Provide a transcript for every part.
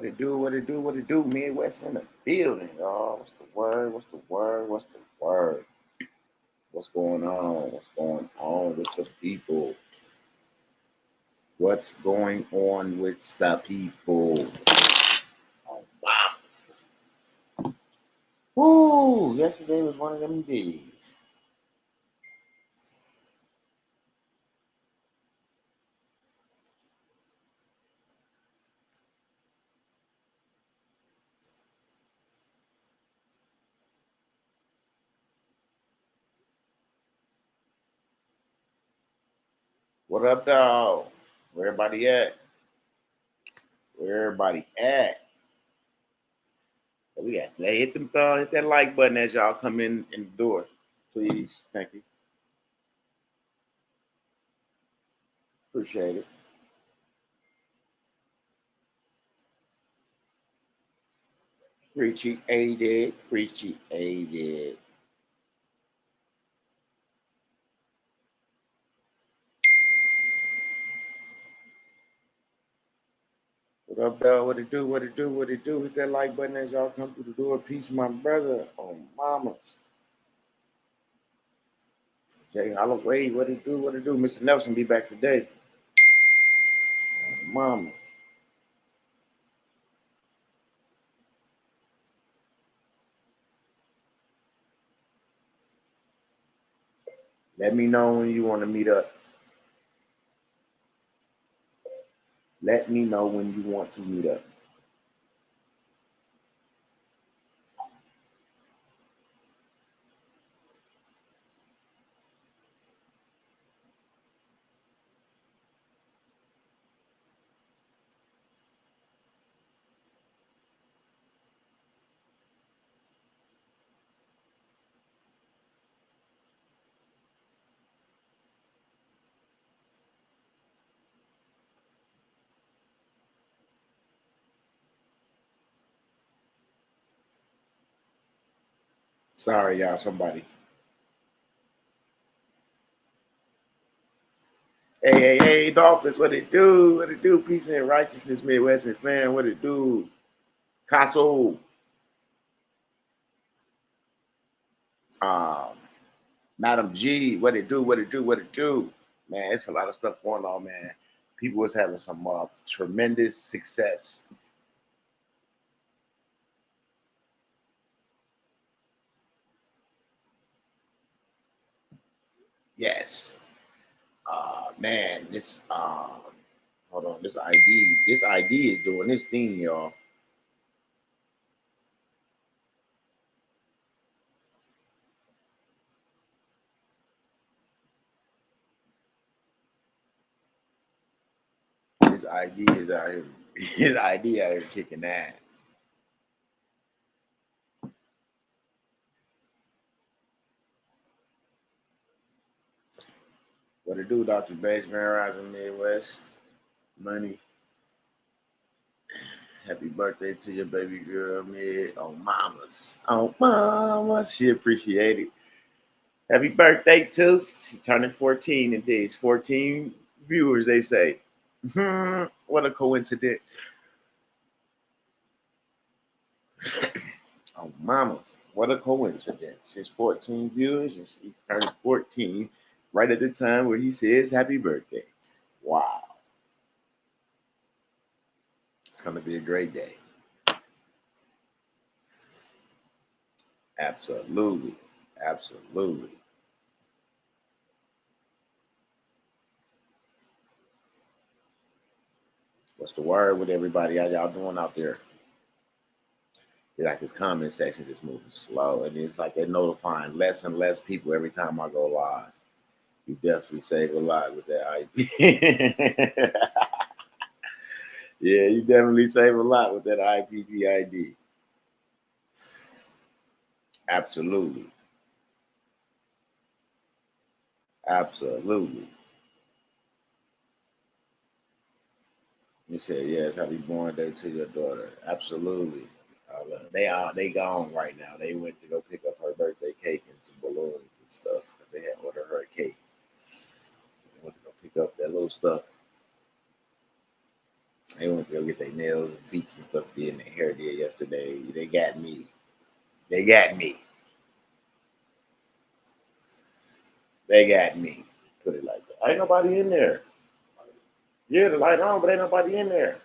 What it do, what it do, what it do, Midwest in the building, y'all. What's the word? What's the word? What's the word? What's going on? What's going on with the people? What's going on with the people? Oh, wow. Woo! Yesterday was one of them days. What up, dog? Where everybody at? Where everybody at? So we got to hit that like button as y'all come in the door, please. Thank you. Appreciate it. Appreciate it. What up, dog? What it do? What it do? What it do? Hit that like button as y'all come through the door. Peace, my brother. Oh, mamas. Jay Holloway, what it do? What it do? Mr. Nelson be back today. Oh, mama. Let me know when you want to meet up. Let me know when you want to meet up. Sorry, y'all. Somebody. Hey, Dolphins, what it do? What it do? Peace and righteousness, Midwestern fan. What it do? Castle. Um, Madam G, what it do? What it do? What it do? Man, it's a lot of stuff going on, man. People was having some tremendous success. Yes. Man, this hold on, this ID is doing this thing, y'all. His ID is out here. His ID out here kicking ass. What it do, Dr. Bass, Van Rising Midwest? Money. Happy birthday to your baby girl, Mid. Oh, mamas. Oh, mama. She appreciate it. Happy birthday, Toots. She turning 14 in days. 14 viewers, they say. What a coincidence. Oh, mamas. What a coincidence. His 14 viewers, and he's turning 14 right at the time where he says happy birthday. Wow. It's going to be a great day. Absolutely. Absolutely. What's the word with everybody? How y'all doing out there? Like this comment section just moving slow, and it's like they're notifying less and less people every time I go live. You definitely save a lot with that IP. Yeah, you definitely save a lot with that IPPID. Absolutely. Absolutely. You said yes. Happy born day to your daughter. Absolutely. They gone right now. They went to go pick up her birthday cake and some balloons and stuff. They had ordered her a cake. They went to go pick up that little stuff. They went to go get their nails and feet and stuff did and their hair did yesterday. They got me. They got me. They got me. Put it like that. Ain't nobody in there. Yeah, the light on, but ain't nobody in there.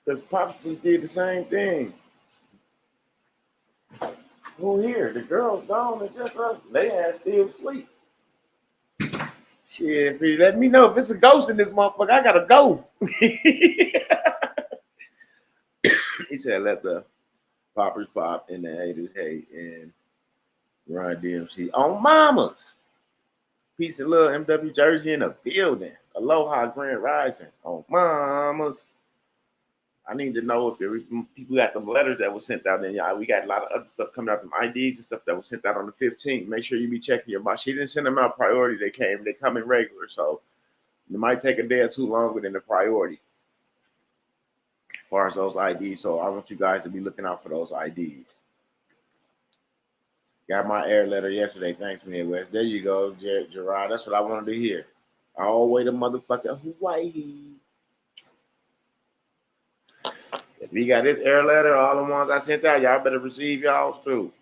Because Pops just did the same thing. Who here? The girls gone. It's just us. They ass still asleep. Shit, let me know if it's a ghost in this motherfucker. I gotta go. He said, let the poppers pop and the haters hate and run DMC on mamas. Peace and love, MW Jersey in the building. Aloha Grand Rising on mamas. I need to know if people got them letters that were sent out. And y'all, we got a lot of other stuff coming out, them IDs and stuff that was sent out on the 15th. Make sure you be checking your box. She didn't send them out priority. They come in regular. So it might take a day or two longer than the priority as far as those IDs. So I want you guys to be looking out for those IDs. Got my air letter yesterday. Thanks, Midwest. There you go, Gerard. That's what I wanted to hear. All the way to motherfucking Hawaii. If you got this air letter, all the ones I sent out, y'all better receive y'all too.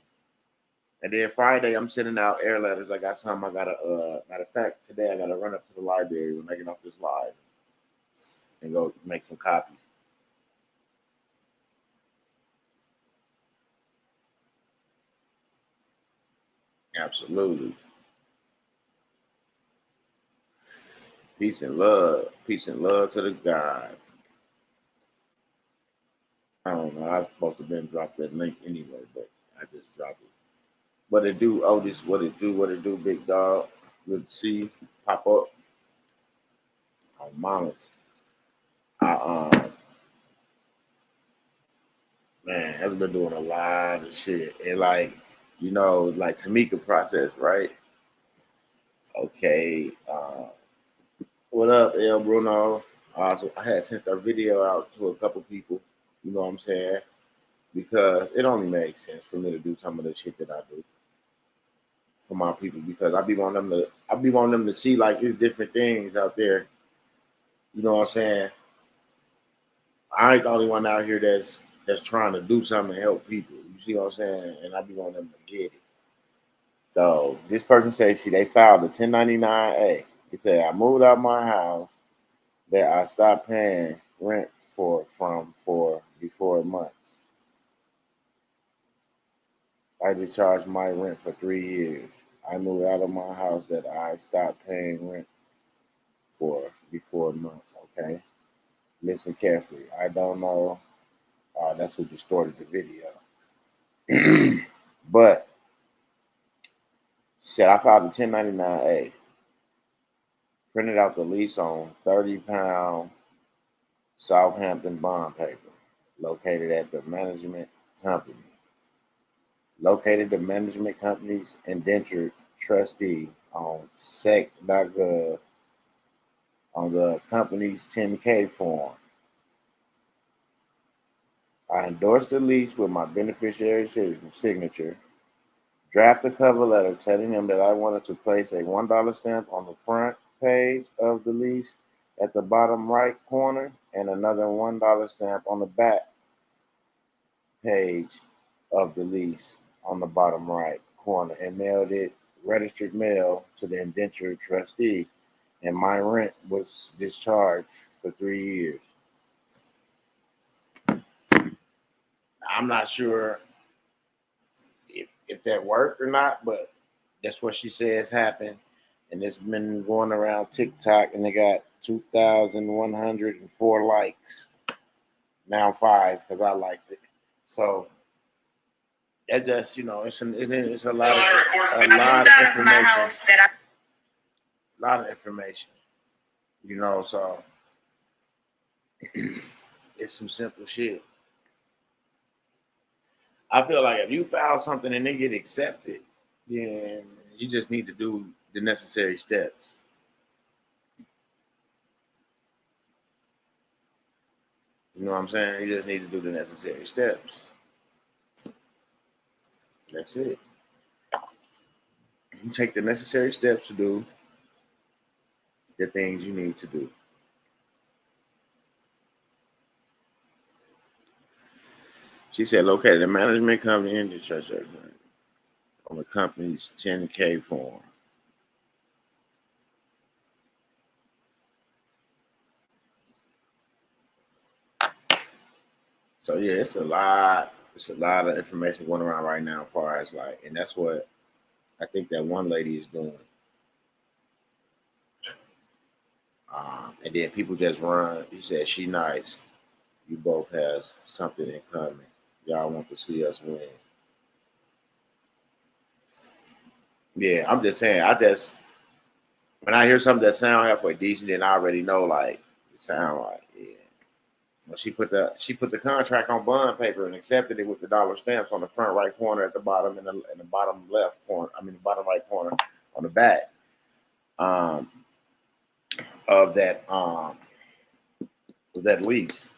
And then Friday, I'm sending out air letters. I got some. I got to, matter of fact, today I got to run up to the library when I get off this live and go make some copies. Absolutely. Peace and love. Peace and love to the God. I don't know. I was supposed to have been dropped that link anyway, but I just dropped it. What it do, Otis? What it do, big dog? Good to see you pop up. Oh, mamas. I man, I've been doing a lot of shit. And like, like Tamika process, right? Okay. What up, El Bruno? I had sent a video out to a couple people, you know what I'm saying? Because it only makes sense for me to do some of the shit that I do for my people because I be wanting them to see like there's different things out there. You know what I'm saying? I ain't the only one out here that's trying to do something to help people. You see what I'm saying? And I be wanting them to get it. So this person says they filed a 1099-A. He said I moved out my house that I stopped paying rent for before months. I discharged my rent for 3 years. I moved out of my house that I stopped paying rent for before months. Okay, listen carefully. I don't know. That's who distorted the video. But said I filed a 1099-A, printed out the lease on 30-pound Southampton bond paper, located at the management company. Located the management company's indentured trustee on sec.gov on the company's 10K form. I endorsed the lease with my beneficiary signature, draft a cover letter telling him that I wanted to place a $1 stamp on the front page of the lease at the bottom right corner and another $1 stamp on the back page of the lease on the bottom right corner and mailed it registered mail to the indentured trustee, and my rent was discharged for 3 years. I'm not sure if that worked or not, but that's what she says happened. And it's been going around TikTok, and they got 2,104 likes. Now 5 because I liked it. So that just it's a lot of information. A lot of information. So it's some simple shit. I feel like if you file something and they get accepted, then you just need to do the necessary steps. You know what I'm saying? You just need to do the necessary steps. That's it. You take the necessary steps to do the things you need to do. She said located a management company in the church on the company's 10K form. So yeah, it's a lot. It's a lot of information going around right now, as far as like, and that's what I think that one lady is doing. And then people just run. He said she nice. You both have something in common. Y'all want to see us win. Yeah, I'm just saying. I just when I hear something that sound halfway decent, then I already know like it sound like yeah. Well, she put the contract on bond paper and accepted it with the dollar stamps on the front right corner at the bottom and the bottom left corner. I mean the bottom right corner on the back um, of that lease.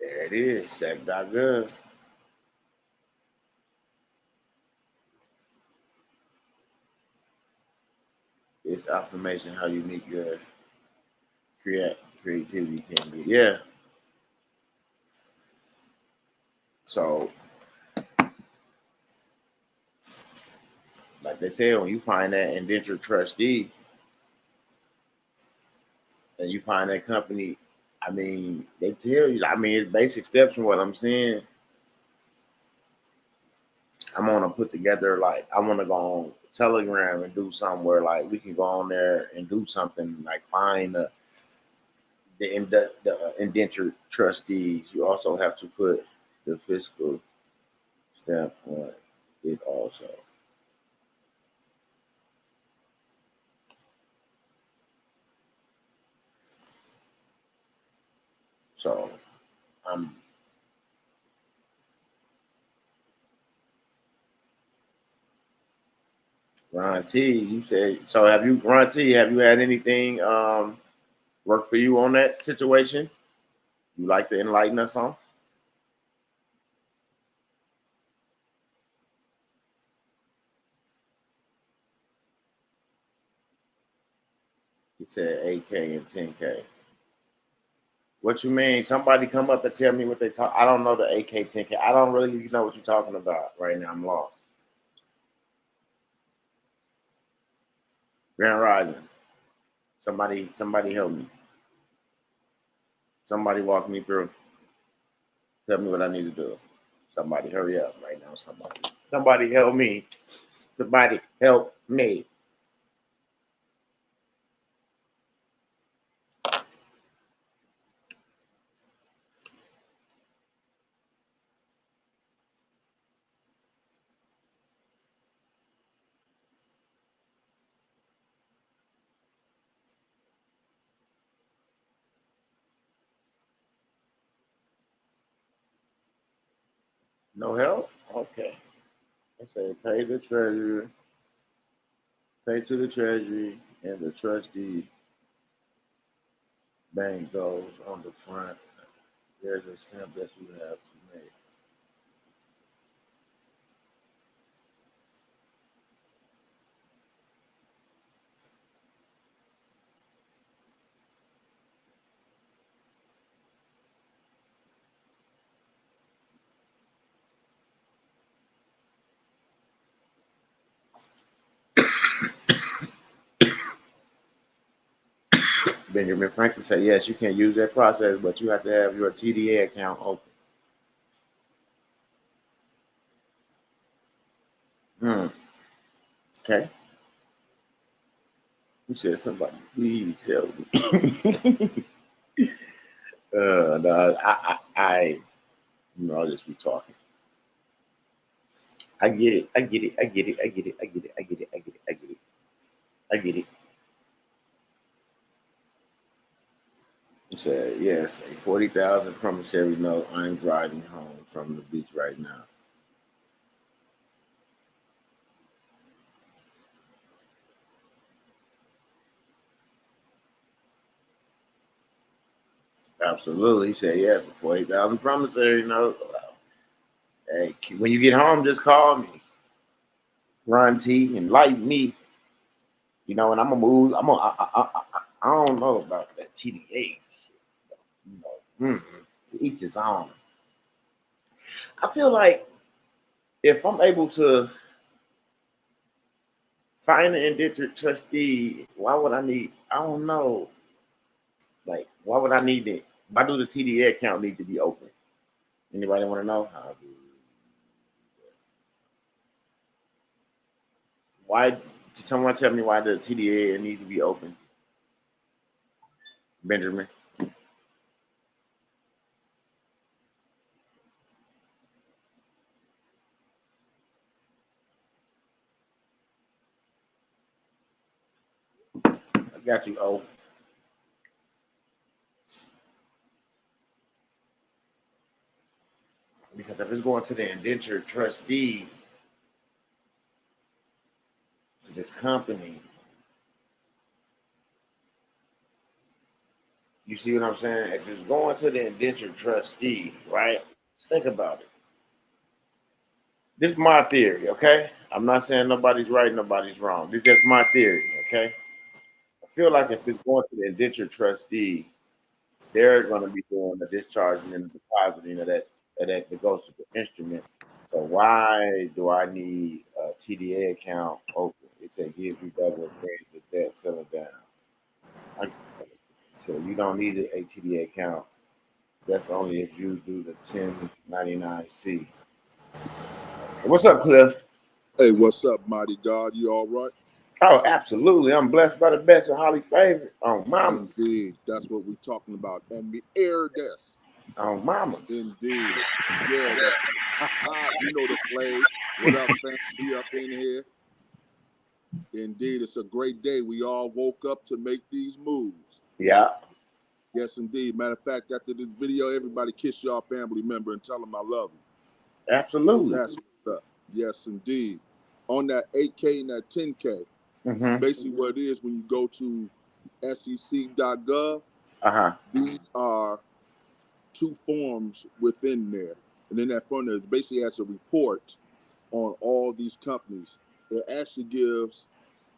There it is, sec.gov. It's affirmation how unique your creativity can be. Yeah. So like they say, when you find that indentured trustee and you find that company, I mean, they tell you, I mean, it's basic steps from what I'm saying. I'm gonna put together like I want to go on Telegram and do something where like we can go on there and do something like find the indentured trustees. You also have to put the fiscal stamp on it also. So I'm Ron T. You said so. Have you, Ron T? Have you had anything work for you on that situation? You like to enlighten us on? He said 8K and 10K. What you mean? Somebody come up and tell me what they talk. I don't know the 8K, 10K. I don't really know what you're talking about right now. I'm lost. Grand Rising. Somebody help me. Somebody walk me through. Tell me what I need to do. Somebody hurry up right now. Somebody help me. Somebody help me. No help? Okay. I say pay the treasurer, pay to the treasury, and the trustee bank goes on the front. There's a stamp that you have to make. Benjamin Franklin said, yes, you can use that process, but you have to have your TDA account open. Hmm. Okay. He said, somebody, please help me. No, I'll just be talking. I get it. I get it. I get it. I get it. I get it. I get it. I get it. I get it. I get it. He said, yes, a 40,000 promissory note. I'm driving home from the beach right now. Absolutely. He said, yes, a 40,000 promissory note. Hey, when you get home, just call me. Run T and light me. You know, and I'm gonna move. I don't know about that TDA. You know, to each his own. I feel like if I'm able to find an indentured trustee, why would I need? I don't know. Like, why would I need it? Why do the TDA account need to be open? Anybody want to know? Why? Can someone tell me why the TDA needs to be open? Benjamin. I got you. Oh, because if it's going to the indentured trustee to this company, you see what I'm saying? If it's going to the indentured trustee, right? Let's think about it. This is my theory, okay? I'm not saying nobody's right, nobody's wrong. This is just my theory, okay? I feel like if it's going to the indentured trustee, they're going to be doing the discharging and the depositing that goes to the instrument. So why do I need a TDA account open? It said give you double pay the debt, settle down. So you don't need an ATDA account. That's only if you do the 1099C. What's up, Cliff? Hey, what's up, mighty God? You all right? Oh, absolutely. I'm blessed by the best and highly favored on mamas. Indeed. That's what we're talking about. And we air this. On mamas. Indeed. Yeah, you know the flag. What up, fam? We up in here. Indeed, it's a great day. We all woke up to make these moves. Yeah, Yes, indeed. Matter of fact, after this video, everybody kiss your family member and tell them I love you. absolutely. That's what's up. Yes, indeed. On that 8K and that 10K, Mm-hmm. basically what it is when you go to sec.gov, Uh-huh. these are two forms within there. And then that form basically has a report on all these companies. It actually gives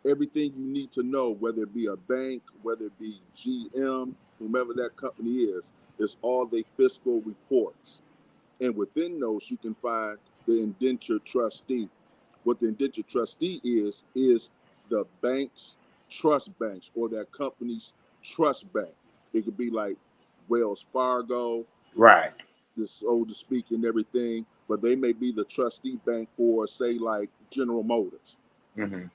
everything you need to know, whether it be a bank, whether it be GM, whomever that company is. It's all their fiscal reports. And within those, you can find the indentured trustee. What the indentured trustee is the bank's trust banks or that company's trust bank. It could be like Wells Fargo, Right. so to speak, and everything, but they may be the trustee bank for, say, like General Motors. Mm-hmm.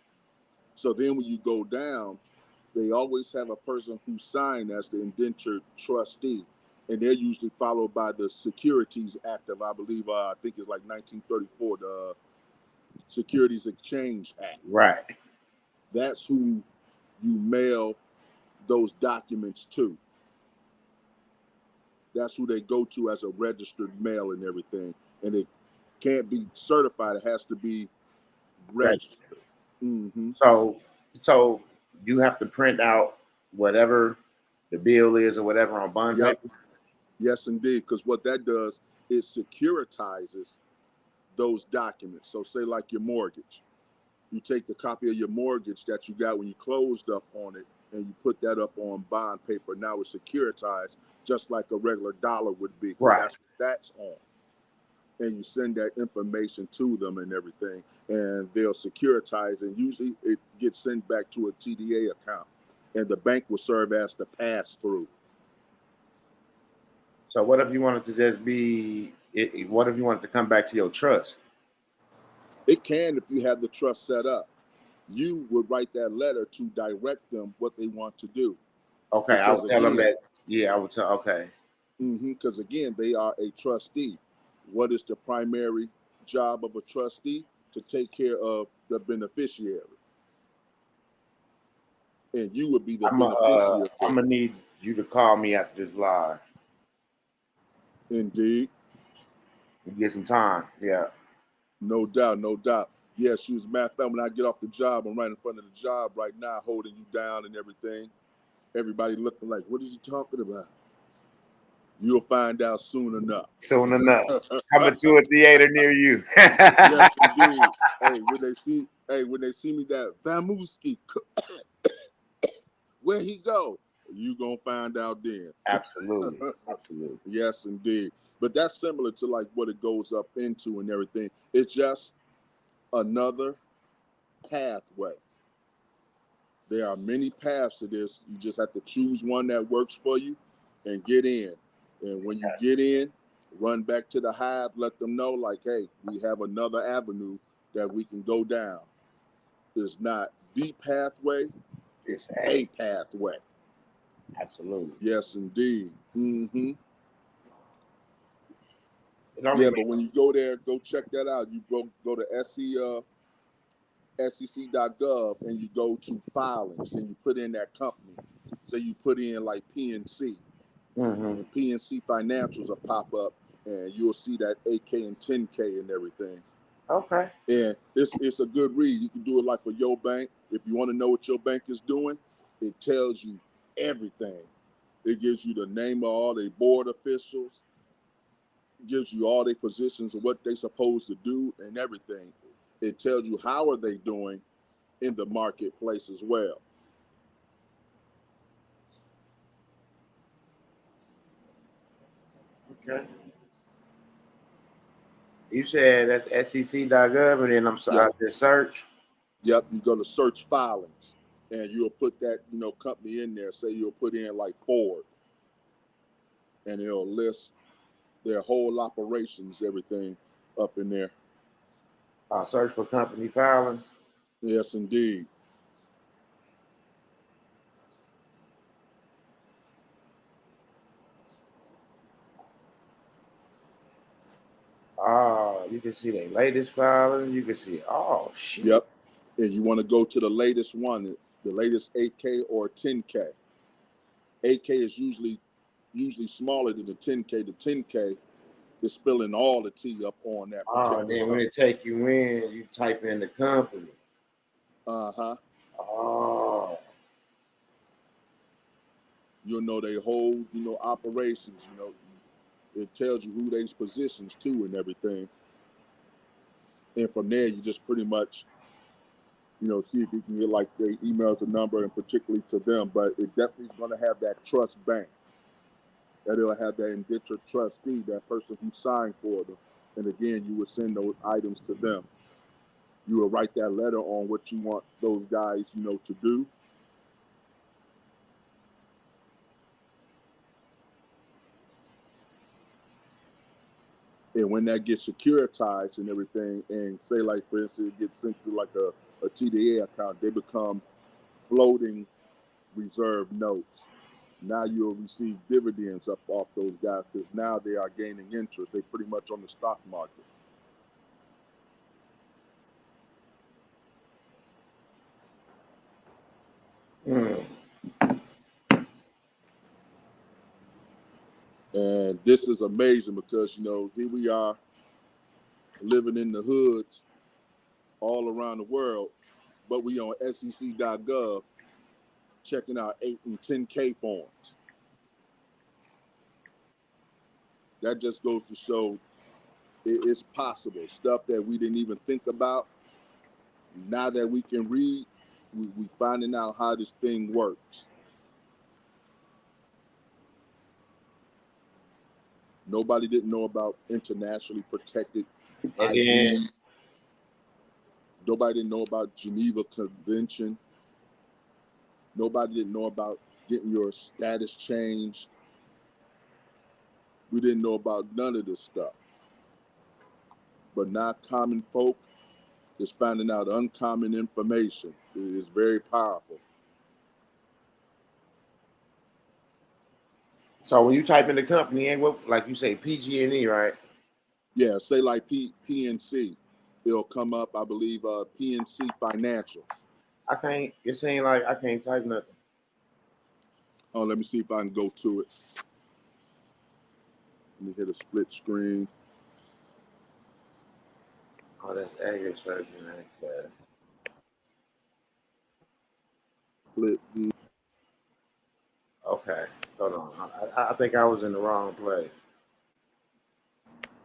So then when you go down, they always have a person who's signed as the indentured trustee. And they're usually followed by the Securities Act of, I believe, I think it's like 1934, the Securities Exchange Act. Right. That's who you mail those documents to. That's who they go to as a registered mail and everything. And it can't be certified. It has to be Right. registered. Mm-hmm. So you have to print out whatever the bill is or whatever on bond Yep. paper. Yes, indeed. Because what that does is securitizes those documents. So say like your mortgage. You take the copy of your mortgage that you got when you closed up on it and you put that up on bond paper. Now it's securitized just like a regular dollar would be, because Right. that's what that's on. And you send that information to them and everything, and they'll securitize, and usually it gets sent back to a TDA account, and the bank will serve as the pass through. So what if you wanted to just be? What if you wanted to come back to your trust? It can, if you have the trust set up. You would write that letter to direct them what they want to do. Okay, I Because would tell them again, that. Yeah, I would tell. Okay. because again, they are a trustee. What is the primary job of a trustee? To take care of the beneficiary. And you would be the beneficiary. I'm gonna need you to call me after this live. Indeed. You get some time. Yeah. No doubt, no doubt. Yeah, she was matter of fact, when I get off the job, I'm right in front of the job right now, holding you down and everything. Everybody looking like, what is he talking about? You'll find out soon enough. Soon enough. Coming to a theater near you. Yes, indeed. When they see me that Vamuski, where he go? You gonna find out then. Absolutely. Yes, indeed. But that's similar to like what it goes up into and everything. It's just another pathway. There are many paths to this. You just have to choose one that works for you and get in. And when you get in, run back to the hive, let them know, like, hey, we have another avenue that we can go down. It's not the pathway, it's a pathway. Absolutely. Yes, indeed. Mm-hmm. Yeah, but when you go there, go check that out. You go to SEC.gov and you go to filings and you put in that company. So you put in like PNC. And PNC financials will pop up and you'll see that 8K and 10K and everything. Okay. And it's a good read. You can do it like for your bank. If you want to know what your bank is doing, it tells you everything. It gives you the name of all the board officials, gives you all their positions of what they're supposed to do and everything. It tells you how are they doing in the marketplace as well. Okay. You said that's SEC.gov, and then I just search. Yep, you go to search filings, and you'll put that company in there. Say you'll put in like Ford, and it'll list their whole operations, everything up in there. I'll search for company filings. Yes, indeed. You can see the latest filing. You can see, oh, shit. Yep. And you want to go to the latest one, the latest 8K or 10K. 8K is usually smaller than the 10K. The 10K is spilling all the tea up on that particular then when it take you in, you type in the company. Uh-huh. Oh. You'll know their whole, operations, It tells you who they's positions to and everything. And from there, you just pretty much, see if you can get like their emails and number, and particularly to them. But it definitely is going to have that trust bank. That it'll have that indentured trustee, that person who signed for them. And again, you would send those items to them. You will write that letter on what you want those guys, to do. And when that gets securitized and everything, and say like, for instance, it gets sent to like a TDA account, they become floating reserve notes. Now you'll receive dividends up off those guys because now they are gaining interest. They're pretty much on the stock market. And this is amazing because, here we are living in the hoods all around the world, but we on SEC.gov checking out 8 and 10K forms. That just goes to show it's possible. Stuff that we didn't even think about. Now that we can read, we finding out how this thing works. Nobody didn't know about internationally protected IDs. Nobody didn't know about Geneva Convention. Nobody didn't know about getting your status changed. We didn't know about none of this stuff. But now common folk is finding out uncommon information. It is very powerful. So when you type in the company, and what, like you say, PG&E, right? Yeah, say like PNC. It'll come up, I believe, PNC Financials. It seems like I can't type nothing. Oh, let me see if I can go to it. Let me hit a split screen. Oh, that's accurate searching. Split. Okay. Hold on. I think I was in the wrong place.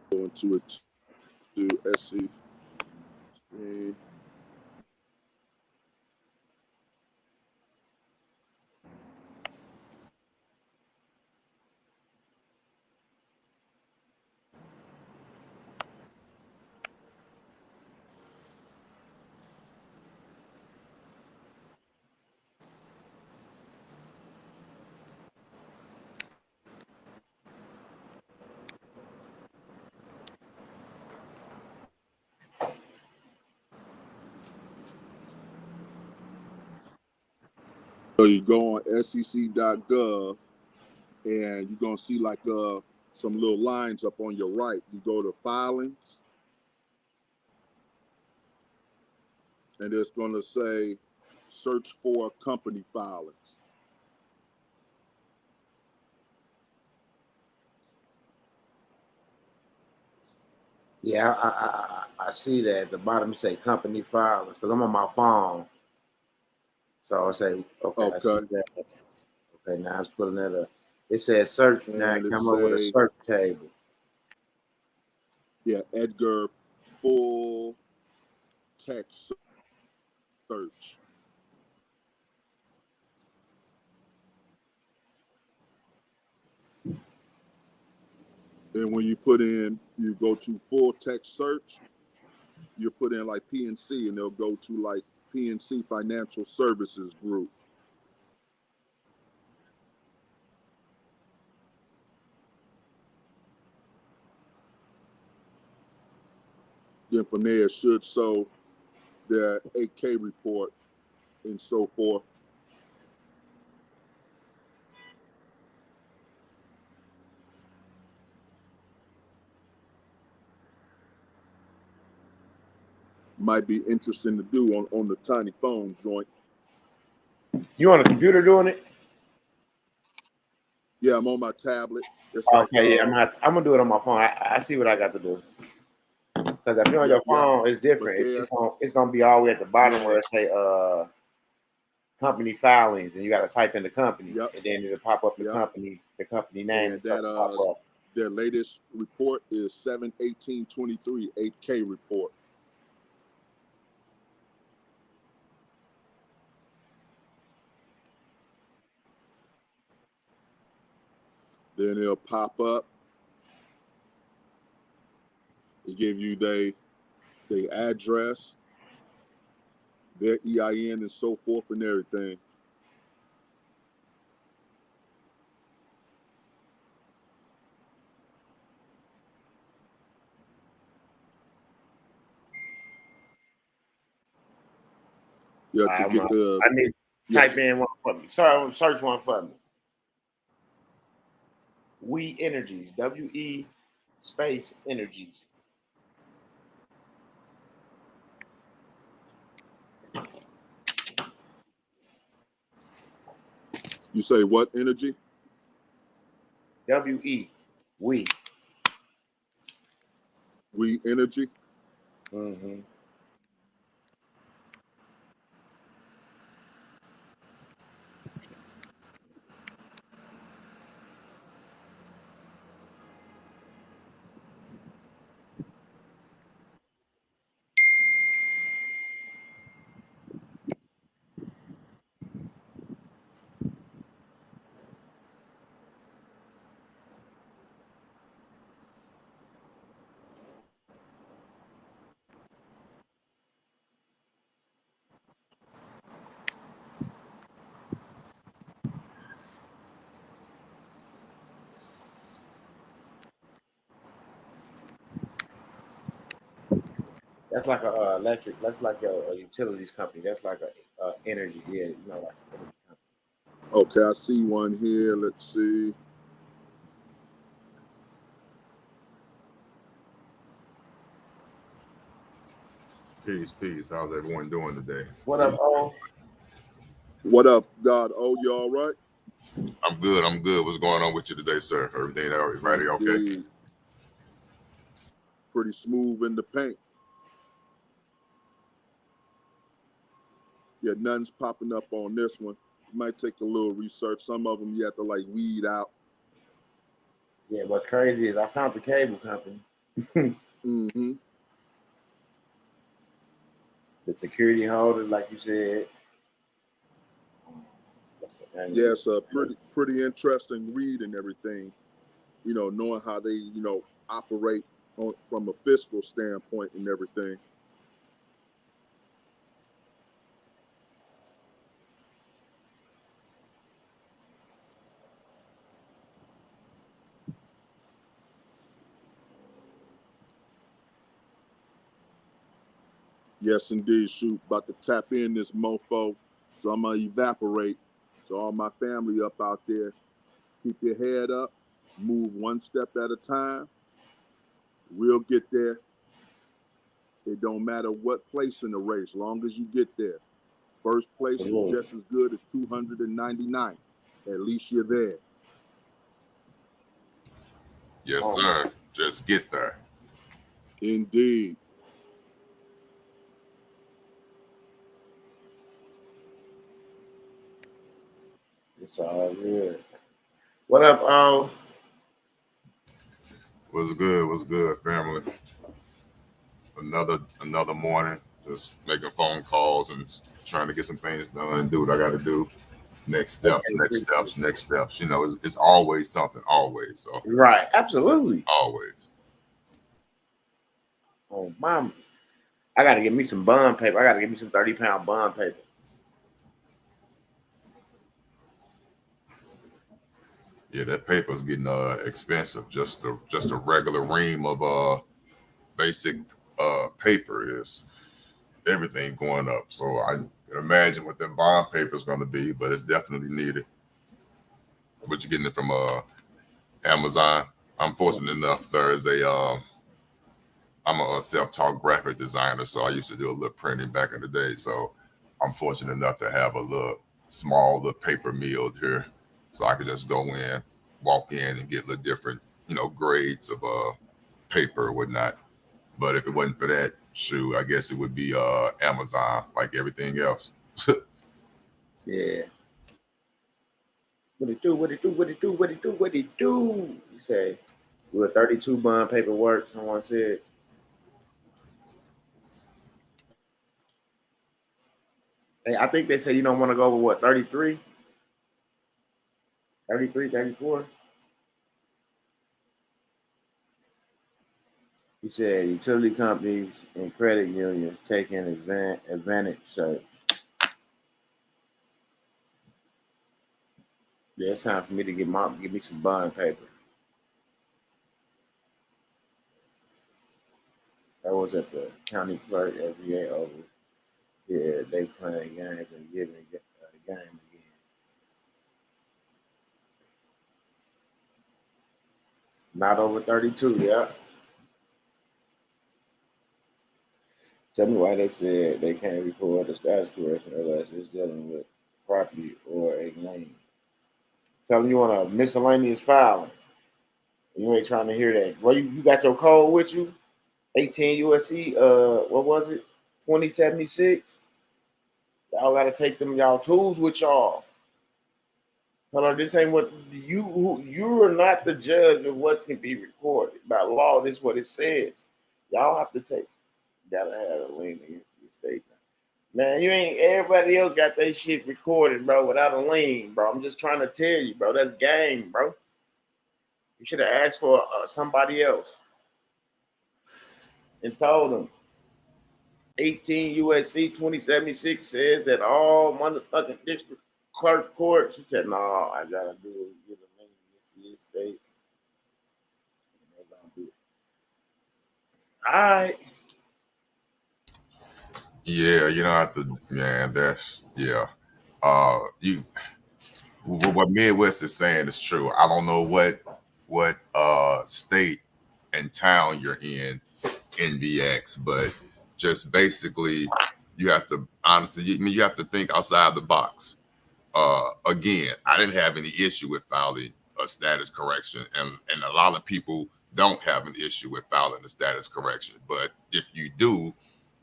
Going to it to SC. So you go on sec.gov and you're gonna see like some little lines up on your right. You go to filings, and it's gonna say search for company filings. Yeah, I see that at the bottom. It say company filings because I'm on my phone. So I say, okay, I see Okay. that. Okay, now it's pulling that up. It says search. Now it And it come up with a say, search table. yeah, Edgar full text search. And when you put in, you go to full text search, you put in like PNC, and they'll go to like PNC Financial Services Group. Then from there, it should show their 8K report and so forth. Might be interesting to do on the tiny phone joint. You on the computer doing it? Yeah, I'm on my tablet. It's Okay, like yeah, I'm gonna do it on my phone. I see what I got to do. Because if you're on your yeah. phone, it's But different. there, It's gonna be all the way at the bottom yeah, where it say company filings, and you got to type in the company, yep, and then it'll pop up the yep. company name and And stuff will pop up. their latest report is 7/18/23 8K report. Then it'll pop up and give you their address, their EIN, and so forth and everything. Yeah, to get the I need to type in one for me. Sorry, search one for me. We Energies, WE space Energies. You say what energy? WE, we. We energy. Mm-hmm. That's like a electric. That's like a utilities company. That's like a energy. Yeah, you know, like an energy company. Okay, I see one here. Let's see. Peace, peace. How's everyone doing today? What up, O? What up, God? Oh, you all right? I'm good. I'm good. What's going on with you today, sir? Everybody okay? Indeed. Pretty smooth in the paint. Yeah, nothing's popping up on this one. might take a little research. Some of them you have to like weed out. Yeah, what's crazy is I found the cable company. Mm-hmm. The security holder, like you said. Yeah, it's a pretty interesting read and everything. You know, knowing how they, you know, operate from a fiscal standpoint and everything. Yes, indeed. Shoot, about to tap in this mofo, so I'm gonna evaporate. So all my family up out there, keep your head up, move one step at a time. We'll get there. It don't matter what place in the race, long as you get there. First place is just as good as 299. At least you're there. Yes, sir. Just get there. Indeed. It's all good. What up, What's good? What's good, family? Another morning, just making phone calls and trying to get some things done and do what I got to do. Next steps. You know, it's always something, always. So right, absolutely. always. Oh, mama. I got to get me some bond paper. I got to get me some 30-pound bond paper. Yeah, that paper's getting expensive. Just a regular ream of basic paper is everything going up. So I can imagine what that bond paper is going to be, but it's definitely needed. But you're getting it from Amazon. I'm fortunate enough. I'm a self-taught graphic designer, so I used to do a little printing back in the day. So I'm fortunate enough to have a small paper mill here, so I could just go in, walk in, and get a little different, grades of paper or whatnot. But if it wasn't for that, shoot, I guess it would be Amazon, like everything else. Yeah. What it do? What it do? What it do? What it do? What it do? You say, do a 32 bond paper work? Someone said. Hey, I think they said you don't want to go over what, 33? 33, 34? He said utility companies and credit unions taking advantage. So, yeah, it's time for me to give me some bond paper. I was at the county clerk FBA over. Yeah, they playing games and giving the game again. Not over 32, yeah. Tell me why they said they can't record the status correction unless it's dealing with property or a lien. Tell them you want a miscellaneous filing. You ain't trying to hear that. Well, you got your code with you? 18 USC, what was it? 2076. Y'all gotta take them y'all tools with y'all. Tell her this ain't what you are not the judge of what can be recorded. By law, this is what it says. Y'all have to take, gotta have a lien against your statement. Man, you ain't everybody else got their shit recorded, bro, without a lien, bro. I'm just trying to tell you, bro. That's game, bro. You should have asked for somebody else and told them. 18 USC 2076 says that all motherfucking district clerk court. She said, "No, I gotta do it. Get a lien against the state." All right. Yeah, man, that's yeah. You what Midwest is saying is true. I don't know what state and town you're in NBX, but just basically you have to honestly you have to think outside the box. Again, I didn't have any issue with filing a status correction, and a lot of people don't have an issue with filing a status correction. But if you do,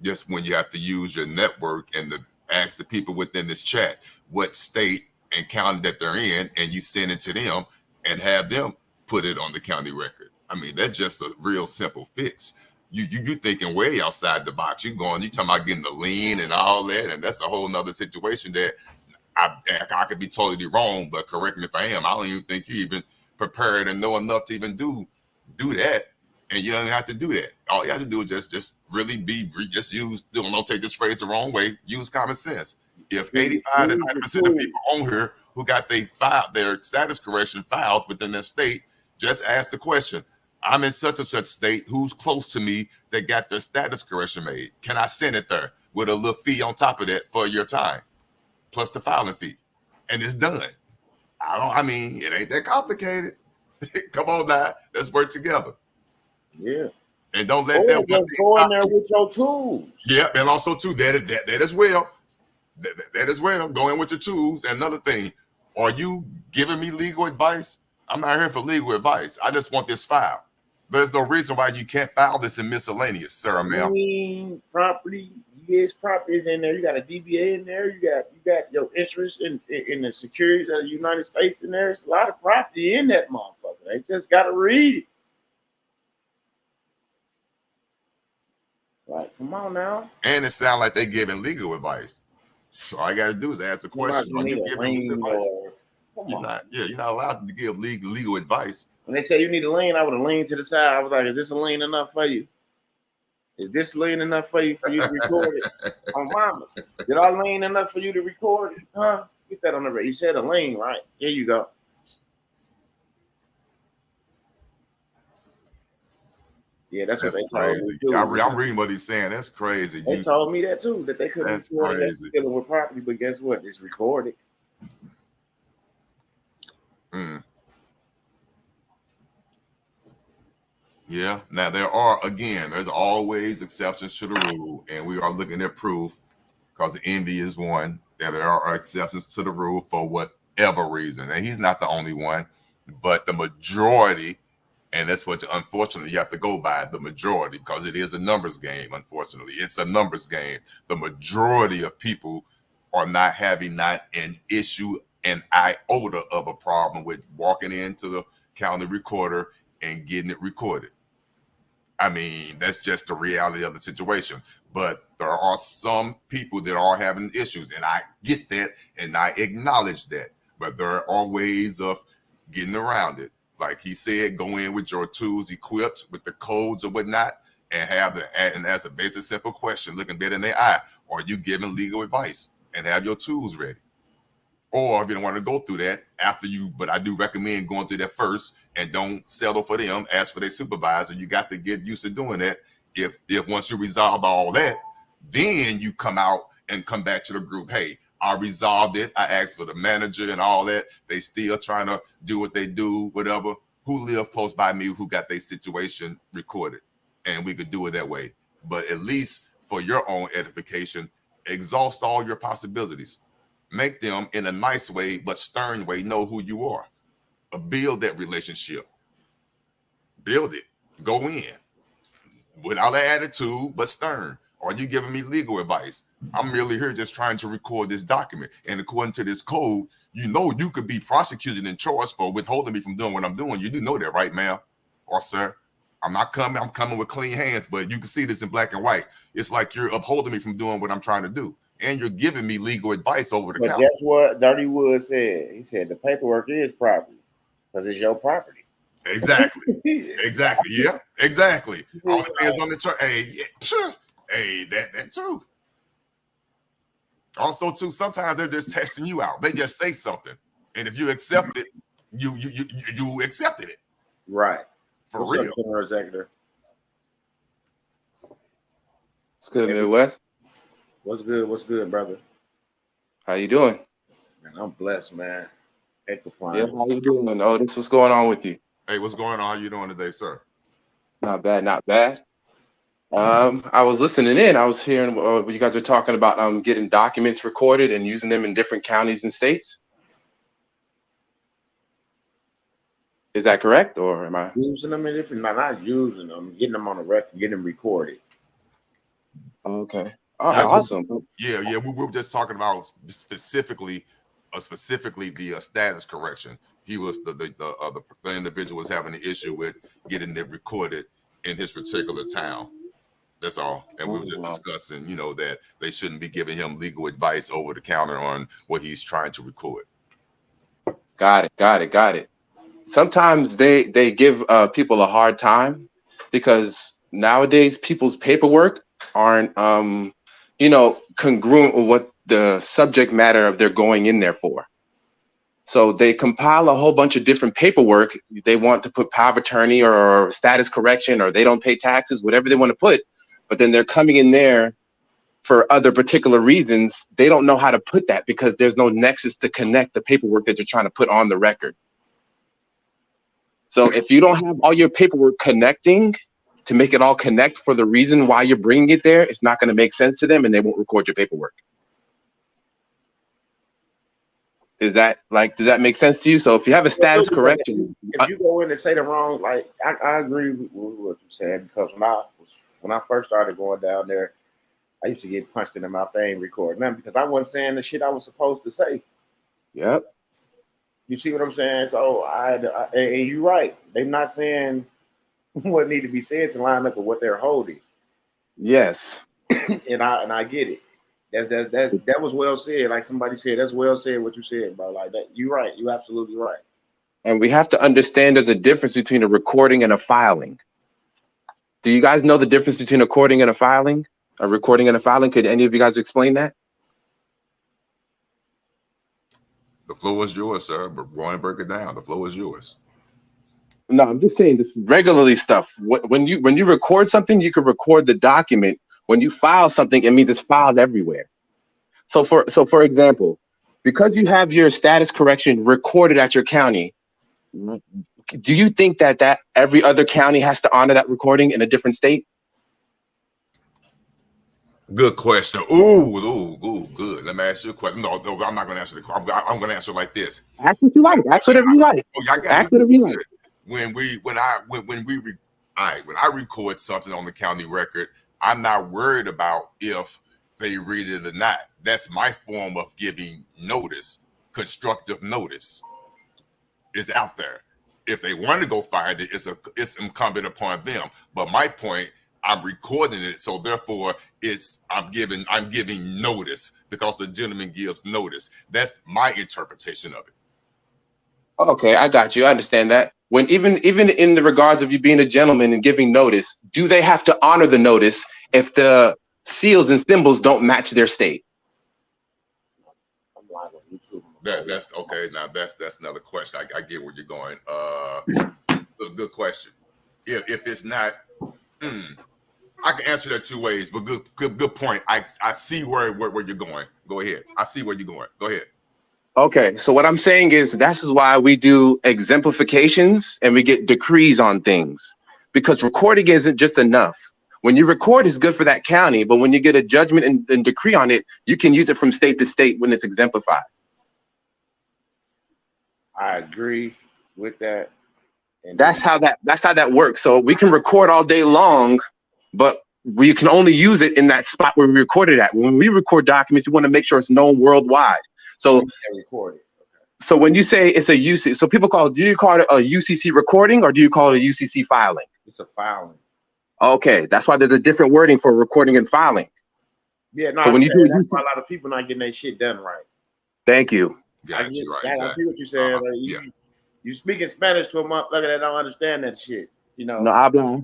just when you have to use your network and ask the people within this chat, what state and county that they're in, and you send it to them and have them put it on the county record. I mean, that's just a real simple fix. You thinking way outside the box. You talking about getting the lien and all that, and that's a whole nother situation that I could be totally wrong, but correct me if I am. I don't even think you even prepared and know enough to even do that. And you don't even have to do that. All you have to do is just really don't take this phrase the wrong way. Use common sense. If 85 to 90% of people on here who got their status correction filed within their state, just ask the question, I'm in such and such state, who's close to me that got their status correction made? Can I send it there with a little fee on top of that for your time, plus the filing fee? And it's done. I mean, it ain't that complicated. Come on now, let's work together. Yeah. And don't let that go in there with your tools. Yeah, and also too that as well. That as well. Go in with your tools. And another thing, are you giving me legal advice? I'm not here for legal advice. I just want this filed. There's no reason why you can't file this in miscellaneous, sir, ma'am. Property, yes, properties in there. You got a DBA in there. You got your interest in the securities of the United States in there. There's a lot of property in that motherfucker. They just got to read it. Like, come on now. And it sounds like they're giving legal advice. So all I got to do is ask the question: are you giving legal advice? You're not allowed to give legal advice. When they say you need a lien, I would have leaned to the side. I was like, is this a lien enough for you? Is this lien enough for you to record it? On mamas. Did I lien enough for you to record it? Huh? Get that on the record. You said a lien, right? Here you go. Yeah, that's what they crazy. Told me too. I'm reading what he's saying. That's crazy. They told me that too, that they couldn't record it dealing with property, but guess what? It's recorded. Yeah. Now there's always exceptions to the rule, and we are looking at proof because envy is one. That there are exceptions to the rule for whatever reason, and he's not the only one, but the majority. And that's what, unfortunately, you have to go by, the majority, because it is a numbers game, unfortunately. It's a numbers game. The majority of people are not having an issue, an iota of a problem with walking into the county recorder and getting it recorded. I mean, that's just the reality of the situation. But there are some people that are having issues, and I get that, and I acknowledge that. But there are ways of getting around it. Like he said, go in with your tools equipped with the codes or whatnot, and and ask a basic simple question, looking dead in their eye. Are you giving legal advice? And have your tools ready. Or if you don't want to go through that but I do recommend going through that first, and don't settle for them. Ask for their supervisor. You got to get used to doing that. If once you resolve all that, then you come out and come back to the group. Hey, I resolved it. I asked for the manager and all that. They still trying to do what they do, whatever. Who live close by me, who got their situation recorded. And we could do it that way. But at least for your own edification, exhaust all your possibilities. Make them in a nice way, but stern way, know who you are. Build that relationship. Build it. Go in. Without an attitude, but stern. Are you giving me legal advice? I'm merely here just trying to record this document. And according to this code, you could be prosecuted and charged for withholding me from doing what I'm doing. You do know that, right, ma'am? Or sir? I'm coming with clean hands, but you can see this in black and white. It's like you're upholding me from doing what I'm trying to do. And you're giving me legal advice over the counter. But guess what Dirty Wood said? He said the paperwork is property because it's your property. Exactly. Exactly. Yeah, exactly. All depends on the chart. Hey, that too. Also, too, sometimes they're just testing you out. They just say something, and if you accept it, you accepted it. Right. For real. General Executive. What's good, Midwest? What's good, brother? How you doing? Man, I'm blessed, man. Yeah, how you doing? Oh, this what's going on with you? Hey, what's going on? How you doing today, sir? Not bad, not bad. I was listening in. I was hearing what you guys are talking about. Getting documents recorded and using them in different counties and states. Is that correct, or am I using them in different? Not using them, getting them on the record, getting them recorded. Okay. Oh, awesome. Yeah. We were just talking about specifically specifically the status correction. He was the individual was having an issue with getting it recorded in his particular town. That's all. And we were just discussing, you know, that they shouldn't be giving him legal advice over the counter on what he's trying to record. Got it. Sometimes they give people a hard time because nowadays people's paperwork aren't you know, congruent with what the subject matter of they're going in there for. So they compile a whole bunch of different paperwork. They want to put power of attorney or status correction, or they don't pay taxes, whatever they want to put. But then they're coming in there for other particular reasons. They don't know how to put that because there's no nexus to connect the paperwork that you're trying to put on the record. So if you don't have all your paperwork connecting to make it all connect for the reason why you're bringing it there, it's not going to make sense to them and they won't record your paperwork. Does that make sense to you? So if you have a status correction, if you go in and say the wrong, like I agree with what you said, because when I first started going down there, I used to get punched in the mouth. They ain't recording nothing because I wasn't saying the shit I was supposed to say. Yep. You see what I'm saying? So and you're right. They're not saying what need to be said to line up with what they're holding. Yes. and I get it. That was well said. Like somebody said, that's well said what you said, bro. Like that, you're right. You're absolutely right. And we have to understand there's a difference between a recording and a filing. Do you guys know the difference between a recording and a filing? A recording and a filing? Could any of you guys explain that? The floor is yours, sir. But go and break it down. The floor is yours. No, I'm just saying this regularly stuff. When you record something, you can record the document. When you file something, it means it's filed everywhere. So for example, because you have your status correction recorded at your county, do you think that every other county has to honor that recording in a different state? Good question. Ooh, good. Let me ask you a question. No, I'm not going to answer the question. I'm going to answer like this. Ask what you like. Ask whatever you like. Ask whatever you like. When I record something on the county record, I'm not worried about if they read it or not. That's my form of giving notice. Constructive notice is out there. If they want to go find it, it's incumbent upon them. But my point, I'm recording it, so therefore I'm giving notice because the gentleman gives notice. That's my interpretation of it. Okay, I got you. I understand that. When even in the regards of you being a gentleman and giving notice, do they have to honor the notice if the seals and symbols don't match their state? That's okay. Now that's another question. I get where you're going. Good question. If it's not, I can answer that two ways. But good point. I see where you're going. Go ahead. I see where you're going. Go ahead. Okay, so what I'm saying is this is why we do exemplifications and we get decrees on things, because recording isn't just enough. When you record, it's good for that county, but when you get a judgment and decree on it, you can use it from state to state when it's exemplified. I agree with that. And that's how that works. So we can record all day long, but we can only use it in that spot where we recorded at. When we record documents, we want to make sure it's known worldwide. So So when you say it's a UCC, so people do you call it a UCC recording or do you call it a UCC filing? It's a filing. Okay, that's why there's a different wording for recording and filing. Yeah, no. So when you do that's why a lot of people not getting their shit done right. Thank you. Got you right. I see what you're saying. You speaking Spanish to a motherfucker that don't understand that shit. You know. No habla.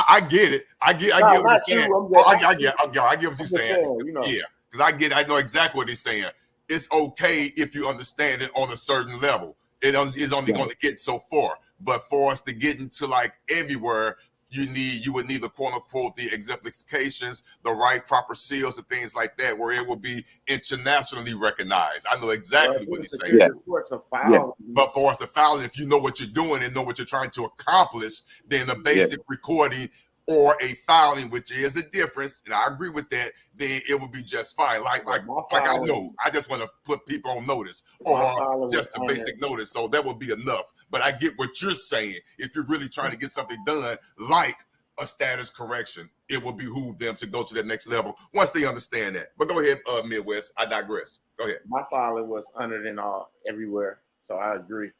I get it. I get what you're saying. I get what you're saying. You know. Yeah, because I know exactly what he's saying. It's okay if you understand it on a certain level. It is only going to get so far. But for us to get into like everywhere, you would need the quote unquote the exemplifications, the right proper seals and things like that, where it will be internationally recognized. I know exactly what he's saying. But for us to file it, if you know what you're doing and know what you're trying to accomplish, then the basic recording or a filing, which is a difference, and I agree with that, then it would be just fine. Like I know, I just want to put people on notice or just a basic notice. So that would be enough. But I get what you're saying. If you're really trying to get something done, like a status correction, it will behoove them to go to the next level once they understand that. But go ahead, Midwest. I digress. Go ahead. My filing was honored in all everywhere, so I agree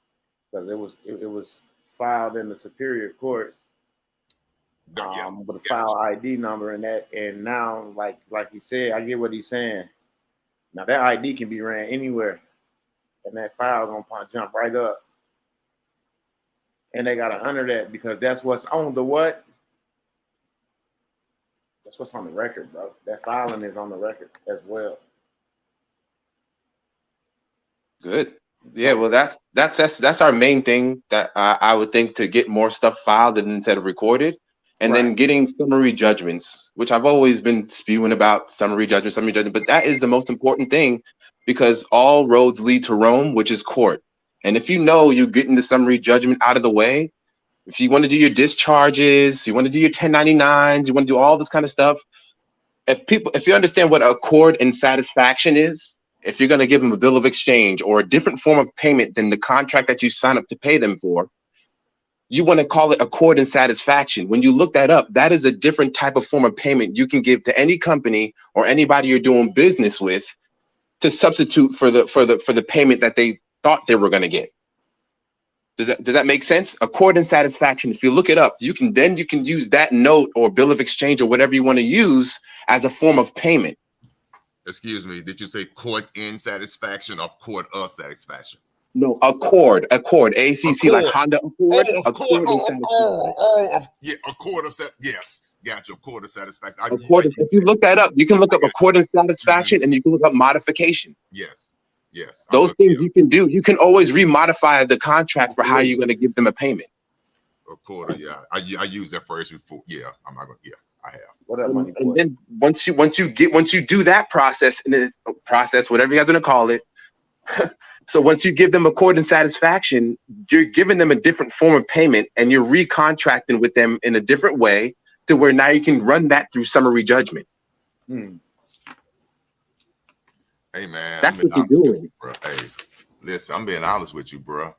because it was filed in the superior courts with a file ID number and that. And now, like he said, I get what he's saying. Now that ID can be ran anywhere, and that file gonna jump right up. And they gotta honor that because that's what's on the what? That's what's on the record, bro. That filing is on the record as well. Good. Yeah, well, that's our main thing that I would think, to get more stuff filed instead of recorded, and then getting summary judgments, which I've always been spewing about summary judgment. But that is the most important thing because all roads lead to Rome, which is court. And if you know you're getting the summary judgment out of the way, if you want to do your discharges, you want to do your 1099s, you want to do all this kind of stuff. If you understand what accord and satisfaction is, if you're going to give them a bill of exchange or a different form of payment than the contract that you sign up to pay them for, you want to call it accord and satisfaction. When you look that up, that is a different type of form of payment you can give to any company or anybody you're doing business with to substitute for the payment that they thought they were going to get. Does that make sense? Accord and satisfaction. If you look it up, you can use that note or bill of exchange or whatever you want to use as a form of payment. Excuse me, did you say court in satisfaction or court of satisfaction? No, accord, ACC, like Honda Accord. Accord of satisfaction. Yes, gotcha. Accord of satisfaction. If you look that up, you can look up accord and satisfaction, and you can look up modification. Yes. Those things you can do. You can always remodify the contract for how you're going to give them a payment. Accord, yeah. I use that phrase before. Yeah, I'm not gonna. Yeah, I have. What up, money boy? And then once you do that process, and it's a process, whatever you guys are gonna call it. So once you give them accord and satisfaction, you're giving them a different form of payment, and you're recontracting with them in a different way to where now you can run that through summary judgment. Hey man, that's what you're doing, bro. Hey, listen, I'm being honest with you, bro.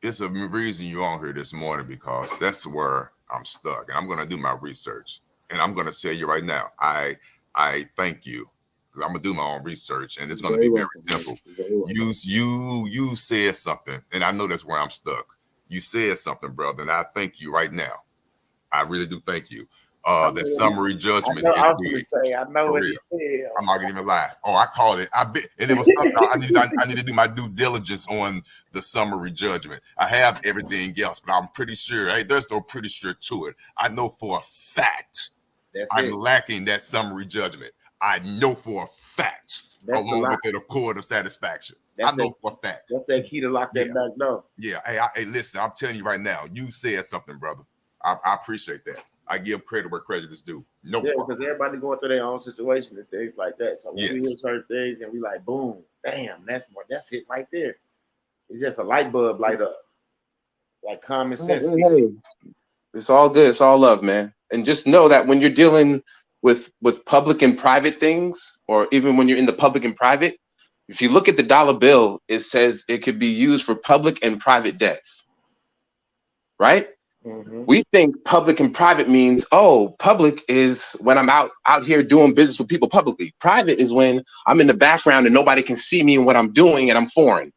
It's a reason you're on here this morning because that's where I'm stuck, and I'm gonna do my research, and I'm gonna tell you right now, I thank you. I'm gonna do my own research, and it's gonna be very simple. You said something, and I know that's where I'm stuck. You said something, brother, and I thank you right now. I really do thank you. The summary judgment is big. I know what you said. I'm not gonna even lie. Oh, I called it. I bet, and it was something I need to do my due diligence on the summary judgment. I have everything else, but I'm pretty sure. Hey, there's no pretty sure to it. I know for a fact I'm lacking that summary judgment. I know for a fact, along with the accord of satisfaction. I know for a fact. That's that key to lock that back door. Yeah. Hey, listen, I'm telling you right now, you said something, brother. I appreciate that. I give credit where credit is due. No problem. Because everybody going through their own situation and things like that. So when we hear certain things and we like, boom, damn, that's it right there. It's just a light bulb light up. Like common sense. Hey, it's all good. It's all love, man. And just know that when you're dealing with public and private things, or even when you're in the public and private, if you look at the dollar bill, it says it could be used for public and private debts. Right? We think public and private means, public is when I'm out here doing business with people publicly. Private is when I'm in the background and nobody can see me and what I'm doing and I'm foreign.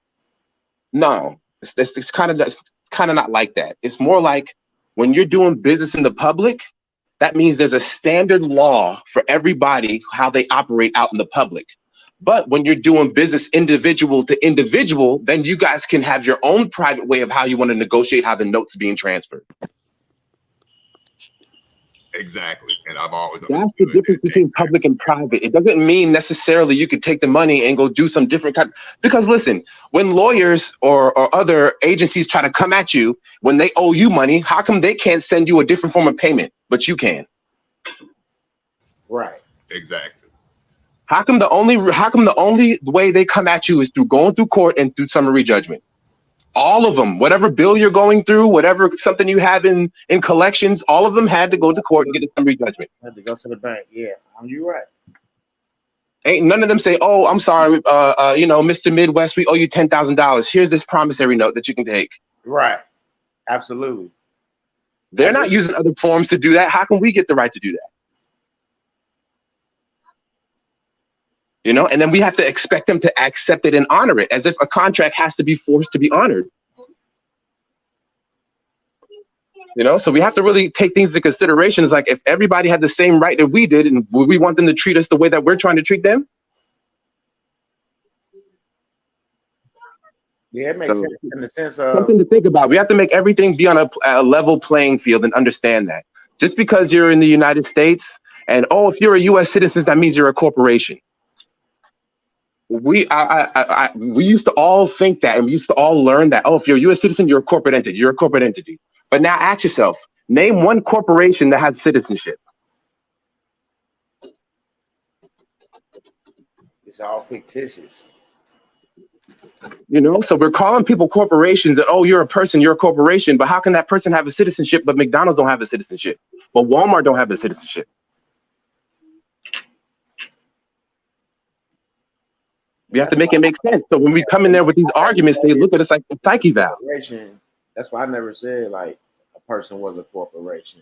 No, it's kind of not like that. It's more like when you're doing business in the public, that means there's a standard law for everybody, how they operate out in the public. But when you're doing business individual to individual, then you guys can have your own private way of how you want to negotiate how the note's being transferred. Exactly. And I've always that's the difference between public and private. It doesn't mean necessarily you could take the money and go do some different kind. Because listen, when lawyers or other agencies try to come at you when they owe you money, how come they can't send you a different form of payment, but you can? Right. Exactly. How come the only way they come at you is through going through court and through summary judgment? All of them, whatever bill you're going through, whatever something you have in collections, all of them had to go to court and get a summary judgment. Had to go to the bank. Yeah, you're right. Ain't none of them say, "Oh, I'm sorry, Mr. Midwest, we owe you $10,000. Here's this promissory note that you can take." Right. Absolutely. They're not using other forms to do that. How can we get the right to do that? You know, and then we have to expect them to accept it and honor it, as if a contract has to be forced to be honored. You know, so we have to really take things into consideration. It's like, if everybody had the same right that we did, and we want them to treat us the way that we're trying to treat them. Yeah, it makes sense in the sense of something to think about. We have to make everything be on a level playing field and understand that. Just because you're in the United States and, if you're a U.S. citizen, that means you're a corporation. We used to all think that, and we used to all learn that, if you're a U.S. citizen, you're a corporate entity. You're a corporate entity. But now ask yourself, name one corporation that has citizenship. it's all fictitious. You know, so we're calling people corporations that, you're a person, you're a corporation, but how can that person have a citizenship, but McDonald's don't have a citizenship, but Walmart don't have a citizenship? We have to make it make sense. So when we come in there with these arguments, they look at us like a psyche valve. That's why I never said like a person was a corporation.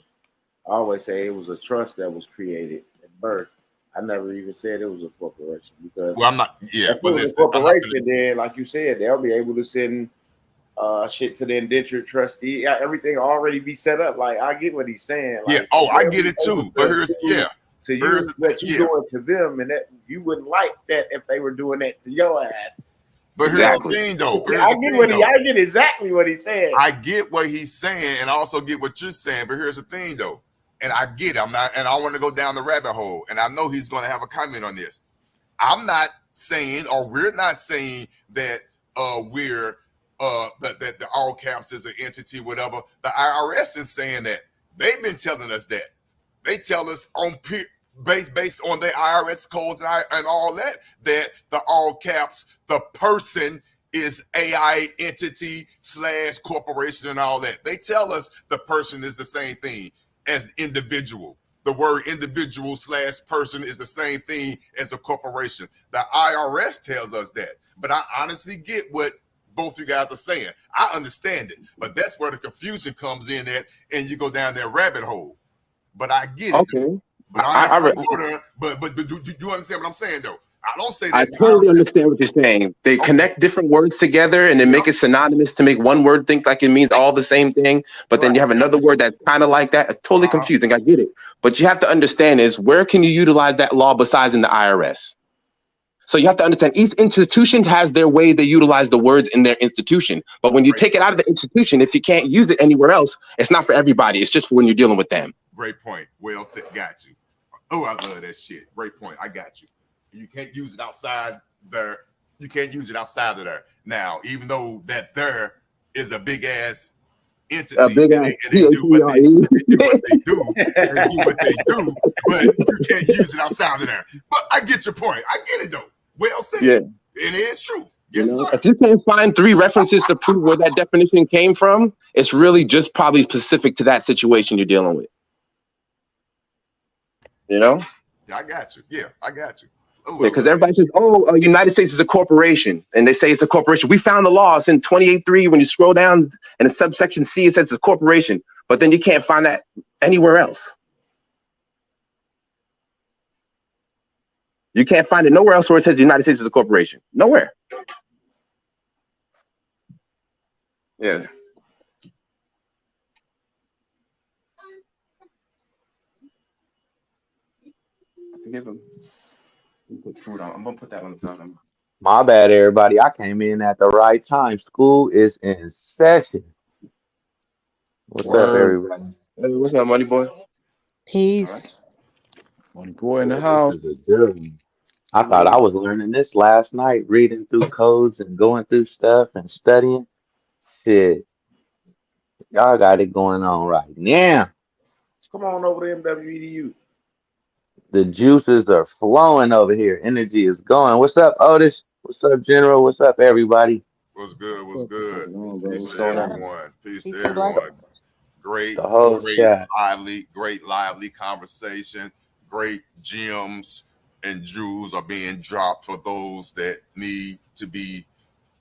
I always say it was a trust that was created at birth. I never even said it was a corporation, because I'm not. Yeah, if it was a corporation, then like you said, they'll be able to send shit to the indentured trustee. Everything already be set up. Like, I get what he's saying. Like, I get it too. But here's to you that you doing to them, and that you wouldn't like that if they were doing that to your ass. But here's the thing, though. I get exactly what he's saying. I get what he's saying, and I also get what you're saying. But here's the thing, though, and I get it. I want to go down the rabbit hole, and I know he's going to have a comment on this. I'm not saying, or we're not saying that we're that the all caps is an entity, whatever. The IRS is saying that. They've been telling us that. They tell us on based on their IRS codes and all that the all caps, the person is AI entity / corporation and all that. They tell us the person is the same thing as individual. The word individual / person is the same thing as a corporation. The IRS tells us that. But I honestly get what both you guys are saying. I understand it, but that's where the confusion comes in at, and you go down that rabbit hole. But I get it. Okay. But but do you understand what I'm saying, though? I don't say that. I totally understand what you're saying. They connect different words together and then make it synonymous to make one word think like it means all the same thing. But then you have another word that's kind of like that. It's totally confusing. I get it. But you have to understand is, where can you utilize that law besides in the IRS? So you have to understand each institution has their way they utilize the words in their institution. But when you take it out of the institution, if you can't use it anywhere else, it's not for everybody. It's just for when you're dealing with them. Great point. Well said. Got you. Oh, I love that shit. Great point. I got you. You can't use it outside there. You can't use it outside of there. Now, even though that there is a big ass entity, they do what they do. They do what they do, but you can't use it outside of there. But I get your point. I get it, though. Well said. Yeah. It is true. Yes, sir. If you can't find 3 references to prove where that definition came from, it's really just probably specific to that situation you're dealing with. You know? Yeah, I got you. Yeah, I got you. Because everybody says, United States is a corporation. And they say it's a corporation. We found the law. It's in 28.3. When you scroll down in the subsection C, it says it's a corporation. But then you can't find that anywhere else. You can't find it nowhere else where it says the United States is a corporation. Nowhere. Yeah. Give him. Put food on. I'm gonna put that on the bottom. My bad, everybody. I came in at the right time. School is in session. What's up, everybody? Hey, what's up, Money Boy? Peace. Money Boy in the house. This is a good one. I thought I was learning this last night, reading through codes and going through stuff and studying. Shit, y'all got it going on right now. Come on over to MWEDU. The juices are flowing over here. Energy is going. What's up, Otis? What's up, General? What's up, everybody? What's good? What's good? Peace to everyone. Peace to and everyone. blessings. Great, The whole great, chat. lively conversation. Great gems and jewels are being dropped for those that need to be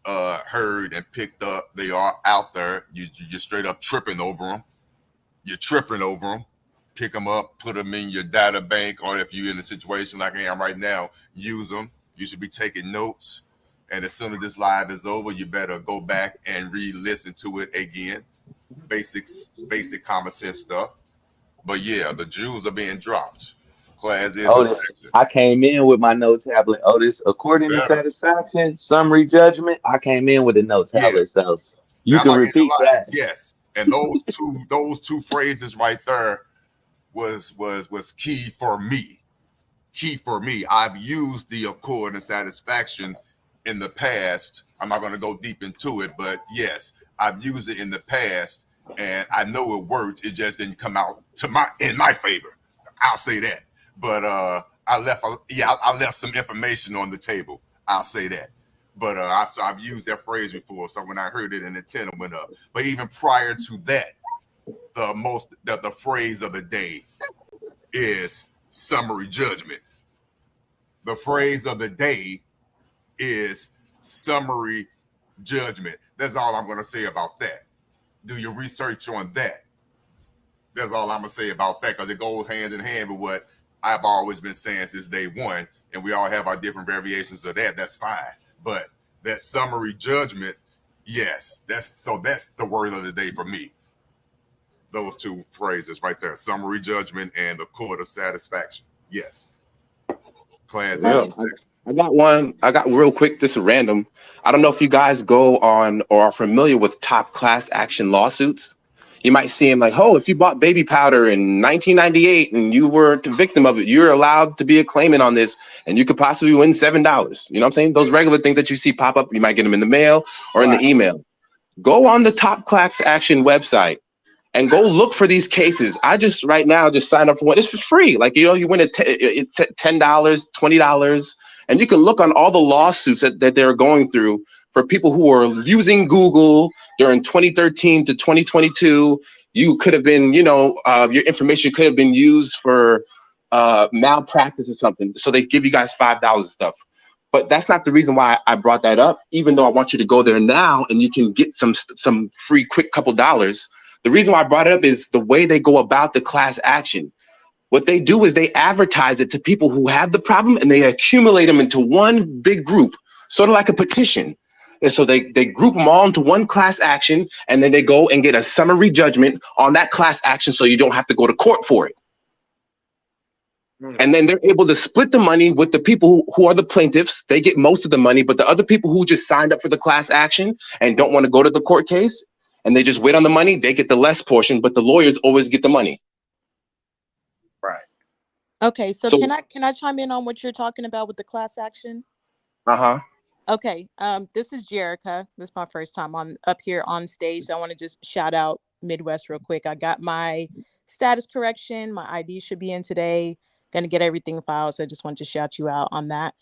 heard and picked up. They are out there. You just straight up tripping over them. you're tripping over them. Pick them up, put them in your data bank, or if you're in a situation like I am right now, use them. You should be taking notes. And as soon as this live is over, you better go back and re-listen to it again. Basic common sense stuff. But yeah, the jewels are being dropped. Class is Otis, expected. I came in with my note tablet. Otis, according to Better. satisfaction, summary judgment, I came in with a note Yeah. tablet. So you Now, am can I getting a repeat lot? that. Yes. And those two phrases right there was key for me. Key for me. I've used the accord and satisfaction in the past. I'm not going to go deep into it, but yes, I've used it in the past, and I know it worked. It just didn't come out in my favor. I'll say that. But I left some information on the table. I'll say that. But I've used that phrase before, so when I heard it, an antenna went up. But even prior to that, the phrase of the day is summary judgment. The phrase of the day is summary judgment. That's all I'm going to say about that. Do your research on that. That's all I'm going to say about that, because it goes hand in hand with what I've always been saying since day one, and we all have our different variations of that. That's fine. But that summary judgment, yes, that's the word of the day for me. Those two phrases right there, summary judgment and the court of satisfaction. Yes. Class Yeah, is I got one. I got real quick, just random. I don't know if you guys go on or are familiar with top class action lawsuits. You might see them like, oh, if you bought baby powder in 1998 and you were the victim of it, you're allowed to be a claimant on this, and you could possibly win $7. You know what I'm saying? Those regular things that you see pop up, you might get them in the mail or in the email. Go on the top class action website and go look for these cases. I just right now just sign up for one. It's for free. Like, you know, you win it's $10, $20, and you can look on all the lawsuits that they're going through for people who are using Google during 2013 to 2022. You could have been, your information could have been used for malpractice or something. So they give you guys $5 and stuff. But that's not the reason why I brought that up, even though I want you to go there now and you can get some free quick couple dollars. The reason why I brought it up is the way they go about the class action. What they do is they advertise it to people who have the problem, and they accumulate them into one big group, sort of like a petition. And so they group them all into one class action, and then they go and get a summary judgment on that class action so you don't have to go to court for it. And then they're able to split the money with the people who are the plaintiffs. They get most of the money, but the other people who just signed up for the class action and don't want to go to the court case, and they just wait on the money, they get the less portion, but the lawyers always get the money. Right. Okay, so can I chime in on what you're talking about with the class action? Okay, this is Jerica. This is my first time up here on stage. So I want to just shout out Midwest real quick. I got my status correction. My ID should be in today. Gonna get everything filed. So I just wanted to shout you out on that.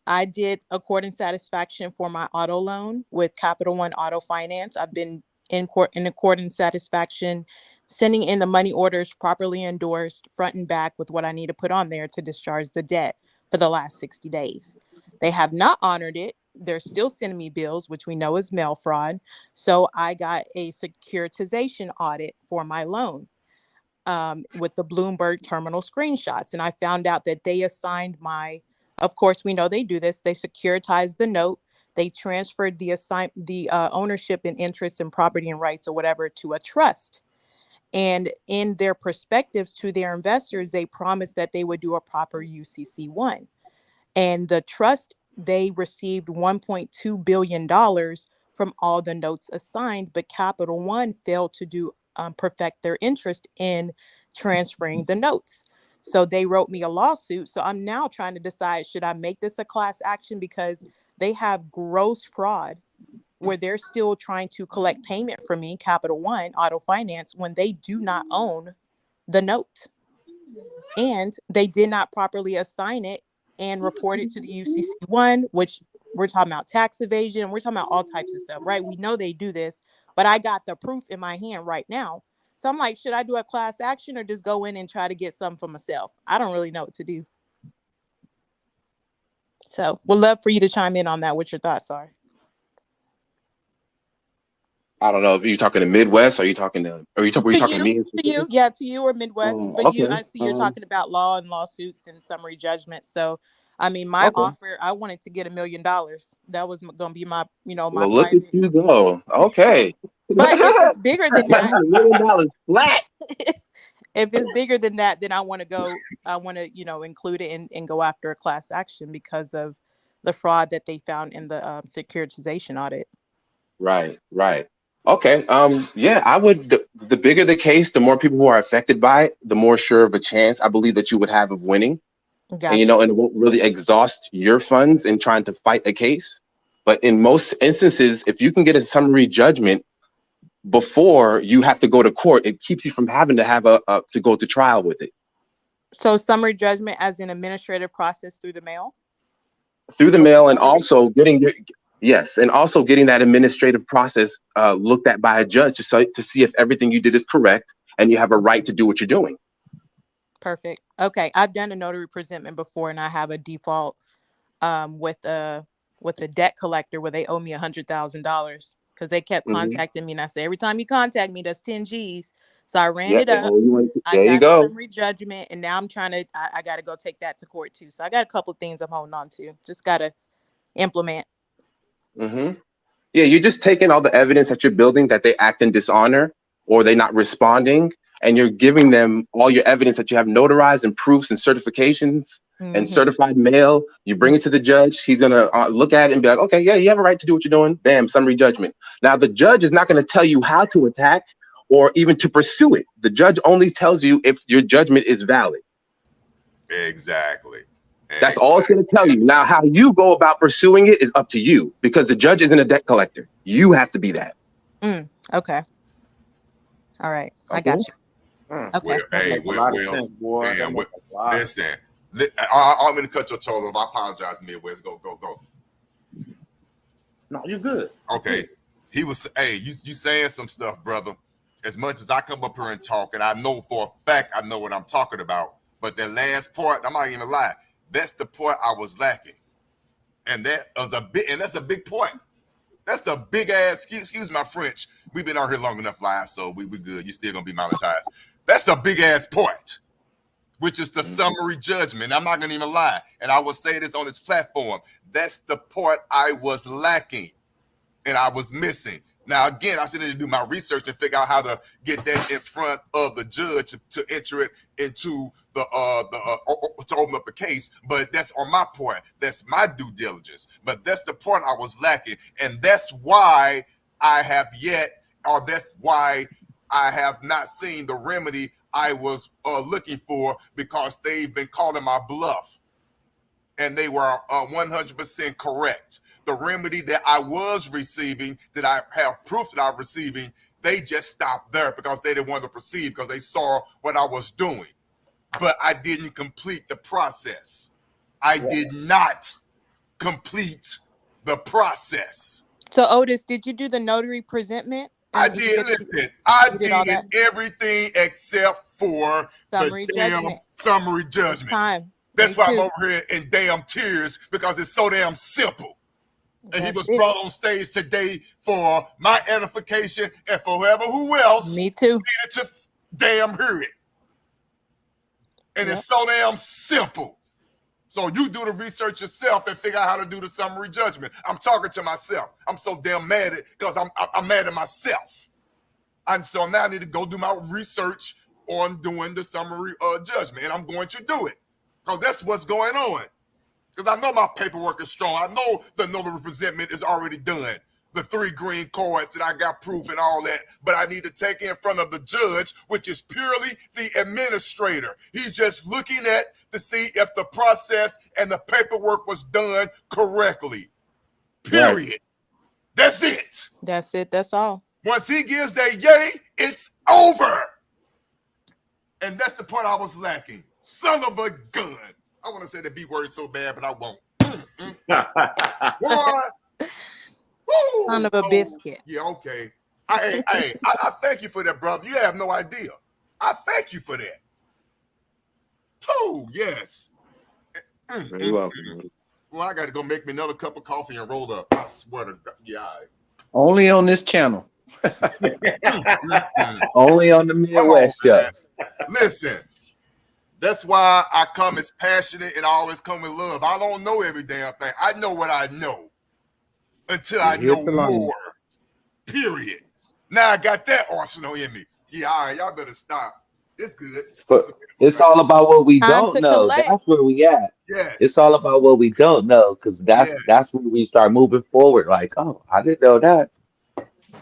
I did accord and satisfaction for my auto loan with Capital One Auto Finance. I've been in accord and satisfaction, sending in the money orders properly endorsed front and back with what I need to put on there to discharge the debt for the last 60 days. They have not honored it. They're still sending me bills, which we know is mail fraud. So I got a securitization audit for my loan with the Bloomberg terminal screenshots. And I found out that they assigned of course, we know they do this. They securitized the note. They transferred the ownership and interest and property and rights or whatever to a trust. And in their perspectives to their investors, they promised that they would do a proper UCC1. And the trust, they received $1.2 billion from all the notes assigned, but Capital One failed to perfect their interest in transferring the notes. So they wrote me a lawsuit. So I'm now trying to decide, should I make this a class action, because they have gross fraud where they're still trying to collect payment from me, Capital One Auto Finance, when they do not own the note. And they did not properly assign it and report it to the UCC1, which we're talking about tax evasion. We're talking about all types of stuff, right? We know they do this, but I got the proof in my hand right now. So I'm like, should I do a class action or just go in and try to get some for myself? I don't really know what to do. So we'd love for you to chime in on that, what your thoughts are. I don't know if you're talking to Midwest. Are you talking to me? To you, yeah, to you or Midwest. But okay. I see you're talking about law and lawsuits and summary judgments. So, I mean, my offer, I wanted to get $1 million. That was going to be my, my Well, look final. at you go. Okay. But if it's bigger than that, $1 million flat. If it's bigger than that, then I want to include it and go after a class action because of the fraud that they found in the securitization audit. Right. Okay. Yeah, I would. The bigger the case, the more people who are affected by it, the more sure of a chance I believe that you would have of winning. Gotcha. And and it won't really exhaust your funds in trying to fight a case. But in most instances, if you can get a summary judgment before you have to go to court, it keeps you from having to have to go to trial with it. So summary judgment as an administrative process through the mail? Through the mail, and also getting that administrative process looked at by a judge to see if everything you did is correct and you have a right to do what you're doing. Perfect. Okay, I've done a notary presentment before, and I have a default with a debt collector where they owe me $100,000 because they kept contacting me, and I said, every time you contact me, that's 10 G's. So I ran it up. I got a summary judgment, and now I'm trying to. I got to go take that to court too. So I got a couple of things I'm holding on to. Just got to implement. Yeah, you're just taking all the evidence that you're building that they act in dishonor or they're not responding, and you're giving them all your evidence that you have notarized and proofs and certifications and certified mail. You bring it to the judge. He's going to look at it and be like, okay, yeah, you have a right to do what you're doing. Bam, summary judgment. Now, the judge is not going to tell you how to attack or even to pursue it. The judge only tells you if your judgment is valid. Exactly. That's all it's going to tell you. Now, how you go about pursuing it is up to you because the judge isn't a debt collector. You have to be that. Okay. All right. I got you. Okay. Listen, I'm going to cut your toes off. I apologize, Midwest. Go. No, you're good. Okay. He was, you saying some stuff, brother. As much as I come up here and talk, and I know for a fact I know what I'm talking about, but that last part, I'm not even lie. That's the part I was lacking, and that's a big point. That's a big ass. Excuse my French. We've been out here long enough, live, so we good. You still gonna be monetized. That's a big ass point, which is the summary judgment. I'm not gonna even lie, and I will say this on this platform. That's the part I was lacking, and I was missing. Now, again, I still need to do my research and figure out how to get that in front of the judge to enter it into to open up a case. But that's on my part. That's my due diligence. But that's the part I was lacking. And that's why that's why I have not seen the remedy I was looking for, because they've been calling my bluff. And they were 100% correct. The remedy that I was receiving, that I have proof that I'm receiving, they just stopped there because they didn't want to proceed because they saw what I was doing. But I didn't complete the process. I did not complete the process. So, Otis, did you do the notary presentment? I did. Listen, I did everything except for summary damn summary judgment. That's why I'm over here in damn tears, because it's so damn simple. And he was brought on stage today for my edification and for who else needed to damn hear it. And it's so damn simple. So you do the research yourself and figure out how to do the summary judgment. I'm talking to myself. I'm so damn mad because I'm mad at myself. And so now I need to go do my research on doing the summary judgment. And I'm going to do it because that's what's going on. Because I know my paperwork is strong. I know the notary presentment is already done. The 3 green cards that I got proof and all that. But I need to take it in front of the judge, which is purely the administrator. He's just looking at to see if the process and the paperwork was done correctly. Period. Right. That's it. That's it. That's all. Once he gives that yay, it's over. And that's the part I was lacking. Son of a gun. I want to say the B word so bad, but I won't. Boy. Son of a biscuit. Yeah, okay. I thank you for that, brother. You have no idea. I thank you for that. Oh, yes. Very welcome. Well, I got to go make me another cup of coffee and roll up. I swear to God. Yeah. Only on this channel. Only on the Come on, Midwest show. man. Listen, that's why I come as passionate and I always come with love. I don't know every damn thing. I know what I know until I know more. Period. Now I got that arsenal in me. Yeah, all right, y'all better stop. It's good. But it's all about what we Time don't to know. collect. That's where we at. It's Yes. all about what we don't know, because Yes. that's where we start moving forward. Like, oh, I didn't know that.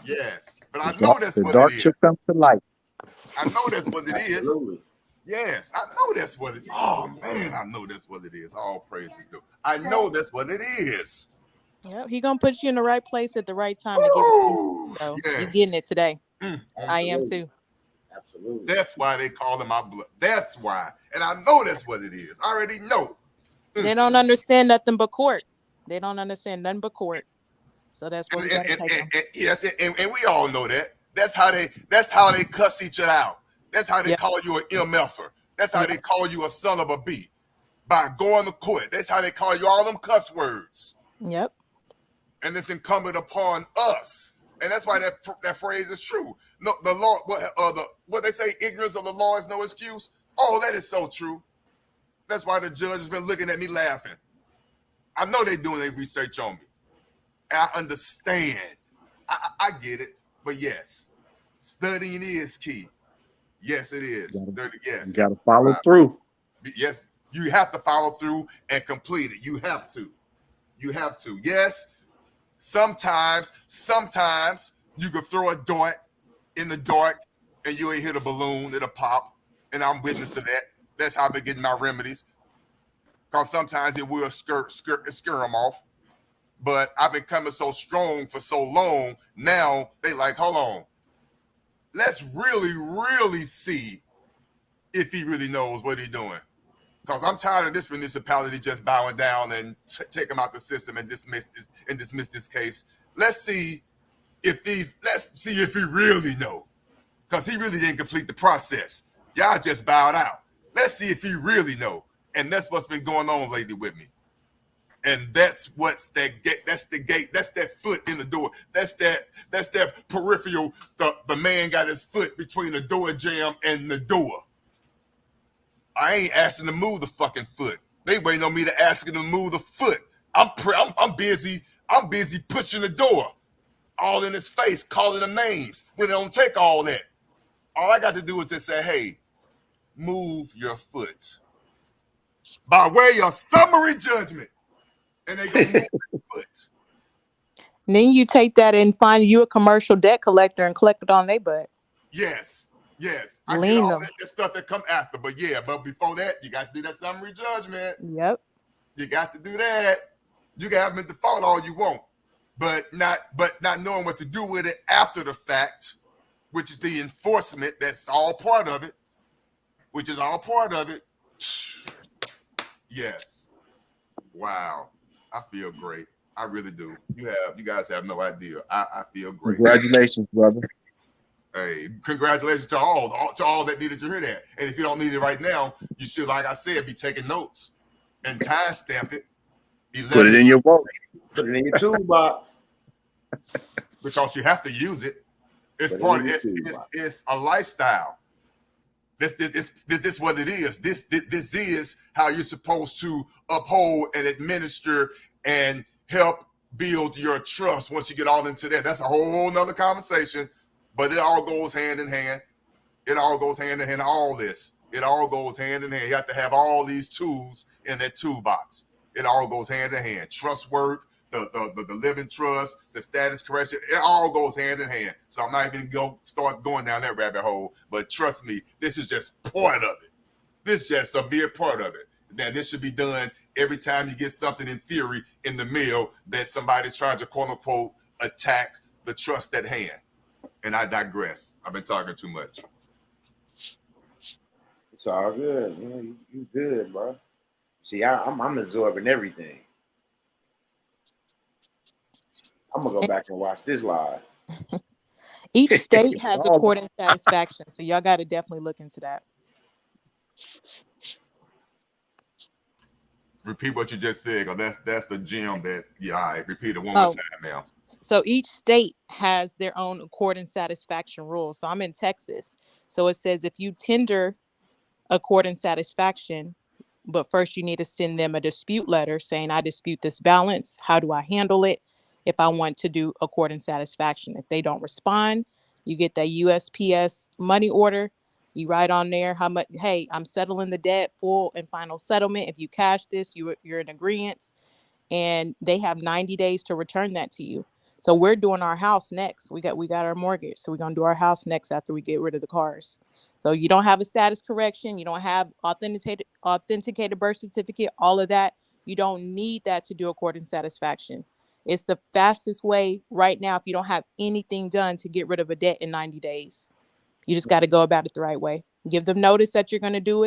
Yes. But I know that's what it is. Comes to light. I know that's what it is. Absolutely. Yes, I know that's what it is. Oh man, I know that's what it is. All praises do. I know that's what it is. Yeah, he gonna put you in the right place at the right time to get what you need. So Yes. you getting it today. I am Absolutely. too. Absolutely. That's why they call it my blood. That's why. And I know that's what it is. I already know. They don't understand nothing but court. They don't understand nothing but court. So that's what we gotta take them. Yes, and we all know that. That's how they cuss each other out. That's how they call you an MFer. That's how they call you a son of a B. By going to court. That's how they call you all them cuss words. Yep. And it's incumbent upon us. And that's why that phrase is true. No, the law, what they say, ignorance of the law is no excuse. Oh, that is so true. That's why the judge has been looking at me laughing. I know they're doing their research on me. And I understand. I get it. But yes, studying is key. Yes, it is. Yes. You got to follow through. Yes, you have to follow through and complete it. You have to. You have to. Yes, sometimes you could throw a dart in the dark and you ain't hit a balloon, it'll pop. And I'm witness to that. That's how I've been getting my remedies. Because sometimes it will scare them off. But I've been coming so strong for so long. Now they like, hold on. Let's really, really see if he really knows what he's doing. Because I'm tired of this municipality just bowing down and take him out the system and dismiss this case. Let's see if he really know. Because he really didn't complete the process. Y'all just bowed out. Let's see if he really know. And that's what's been going on lately with me. And that's the gate. That's that foot in the door. That's that peripheral. The man got his foot between the door jamb and the door. I ain't asking to move the fucking foot. They waiting on me to ask them to move the foot. I'm busy. I'm busy pushing the door, all in his face, calling them names. When it don't take all that. All I got to do is just say, "Hey, move your foot," by way of summary judgment. And they go move their foot. Then you take that and find you a commercial debt collector and collect it on their butt. Yes. I Lean get all them. that stuff that come after, but before that, you got to do that summary judgment. Yep. You got to do that. You can have them in default all you want, but not knowing what to do with it after the fact, which is the enforcement. That's all part of it. Which is all part of it. Yes. Wow. I feel great. I really do. You guys have no idea. I feel great. Congratulations, brother. Hey, congratulations to all that needed to hear that. And if you don't need it right now, you should, like I said, be taking notes and time stamp it. Put it in your wallet. Put it in your toolbox. Because you have to use it. It's it's a lifestyle. This what it is. This is how you're supposed to uphold and administer and help build your trust. Once you get all into that, that's a whole nother conversation. But it all goes hand in hand. It all goes hand in hand. All this, it all goes hand in hand. You have to have all these tools in that toolbox. It all goes hand in hand. Trust work, the living trust, the status correction. It all goes hand in hand. So I'm not even start going down that rabbit hole. But trust me, this is just part of it. This is just a mere part of it. Now this should be done every time you get something in theory in the mail that somebody's trying to quote unquote attack the trust at hand. And I digress. I've been talking too much. It's all good. You good, bro. See, I'm absorbing everything. I'm gonna go back and watch this live. Each state has a court and satisfaction, so y'all got to definitely look into that. Repeat what you just said, because that's a gem that all right, repeat it one more time now. So each state has their own accord and satisfaction rules. So I'm in Texas. So it says if you tender accord and satisfaction, but first you need to send them a dispute letter saying, I dispute this balance. How do I handle it? If I want to do accord and satisfaction, if they don't respond, you get that USPS money order. You write on there how much, hey, I'm settling the debt, full and final settlement. If you cash this, you're in agreement, and they have 90 days to return that to you. So we're doing our house next. We got our mortgage. So we're going to do our house next after we get rid of the cars. So you don't have a status correction. You don't have authenticated birth certificate, all of that. You don't need that to do accord and satisfaction. It's the fastest way right now if you don't have anything done to get rid of a debt in 90 days. You just got to go about it the right way. Give them notice that you're going to do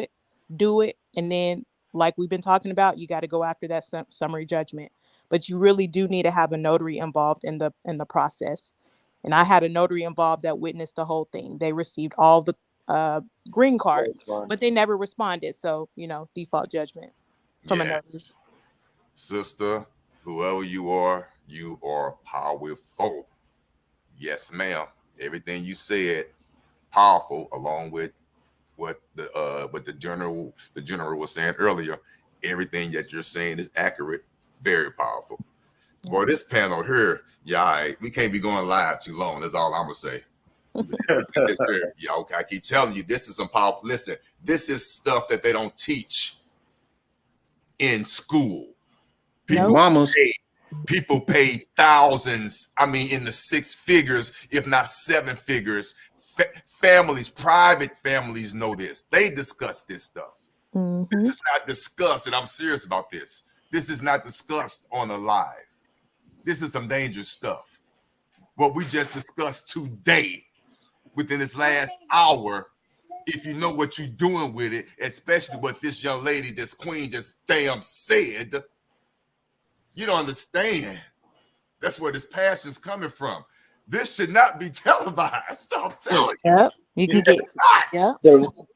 it. And then, like we've been talking about, you got to go after that summary judgment. But you really do need to have a notary involved in the process. And I had a notary involved that witnessed the whole thing. They received all the green cards, but they never responded. So, default judgment from a notary. Sister, whoever you are powerful. Yes, ma'am. Everything you said, powerful, along with what the general was saying earlier. Everything that you're saying is accurate, very powerful. Yeah. Boy, this panel here, we can't be going live too long. That's all I'm gonna say. Okay, I keep telling you, this is some powerful. Listen, this is stuff that they don't teach in school. People pay thousands. I mean, in the six figures, if not seven figures. Families, private families know this. They discuss this stuff. Mm-hmm. This is not discussed, and I'm serious about this. This is not discussed on a live. This is some dangerous stuff. What we just discussed today, within this last hour, if you know what you're doing with it, especially what this young lady, this queen just damn said, you don't understand. That's where this passion's coming from. This should not be televised. I'm telling you. Yep. You can get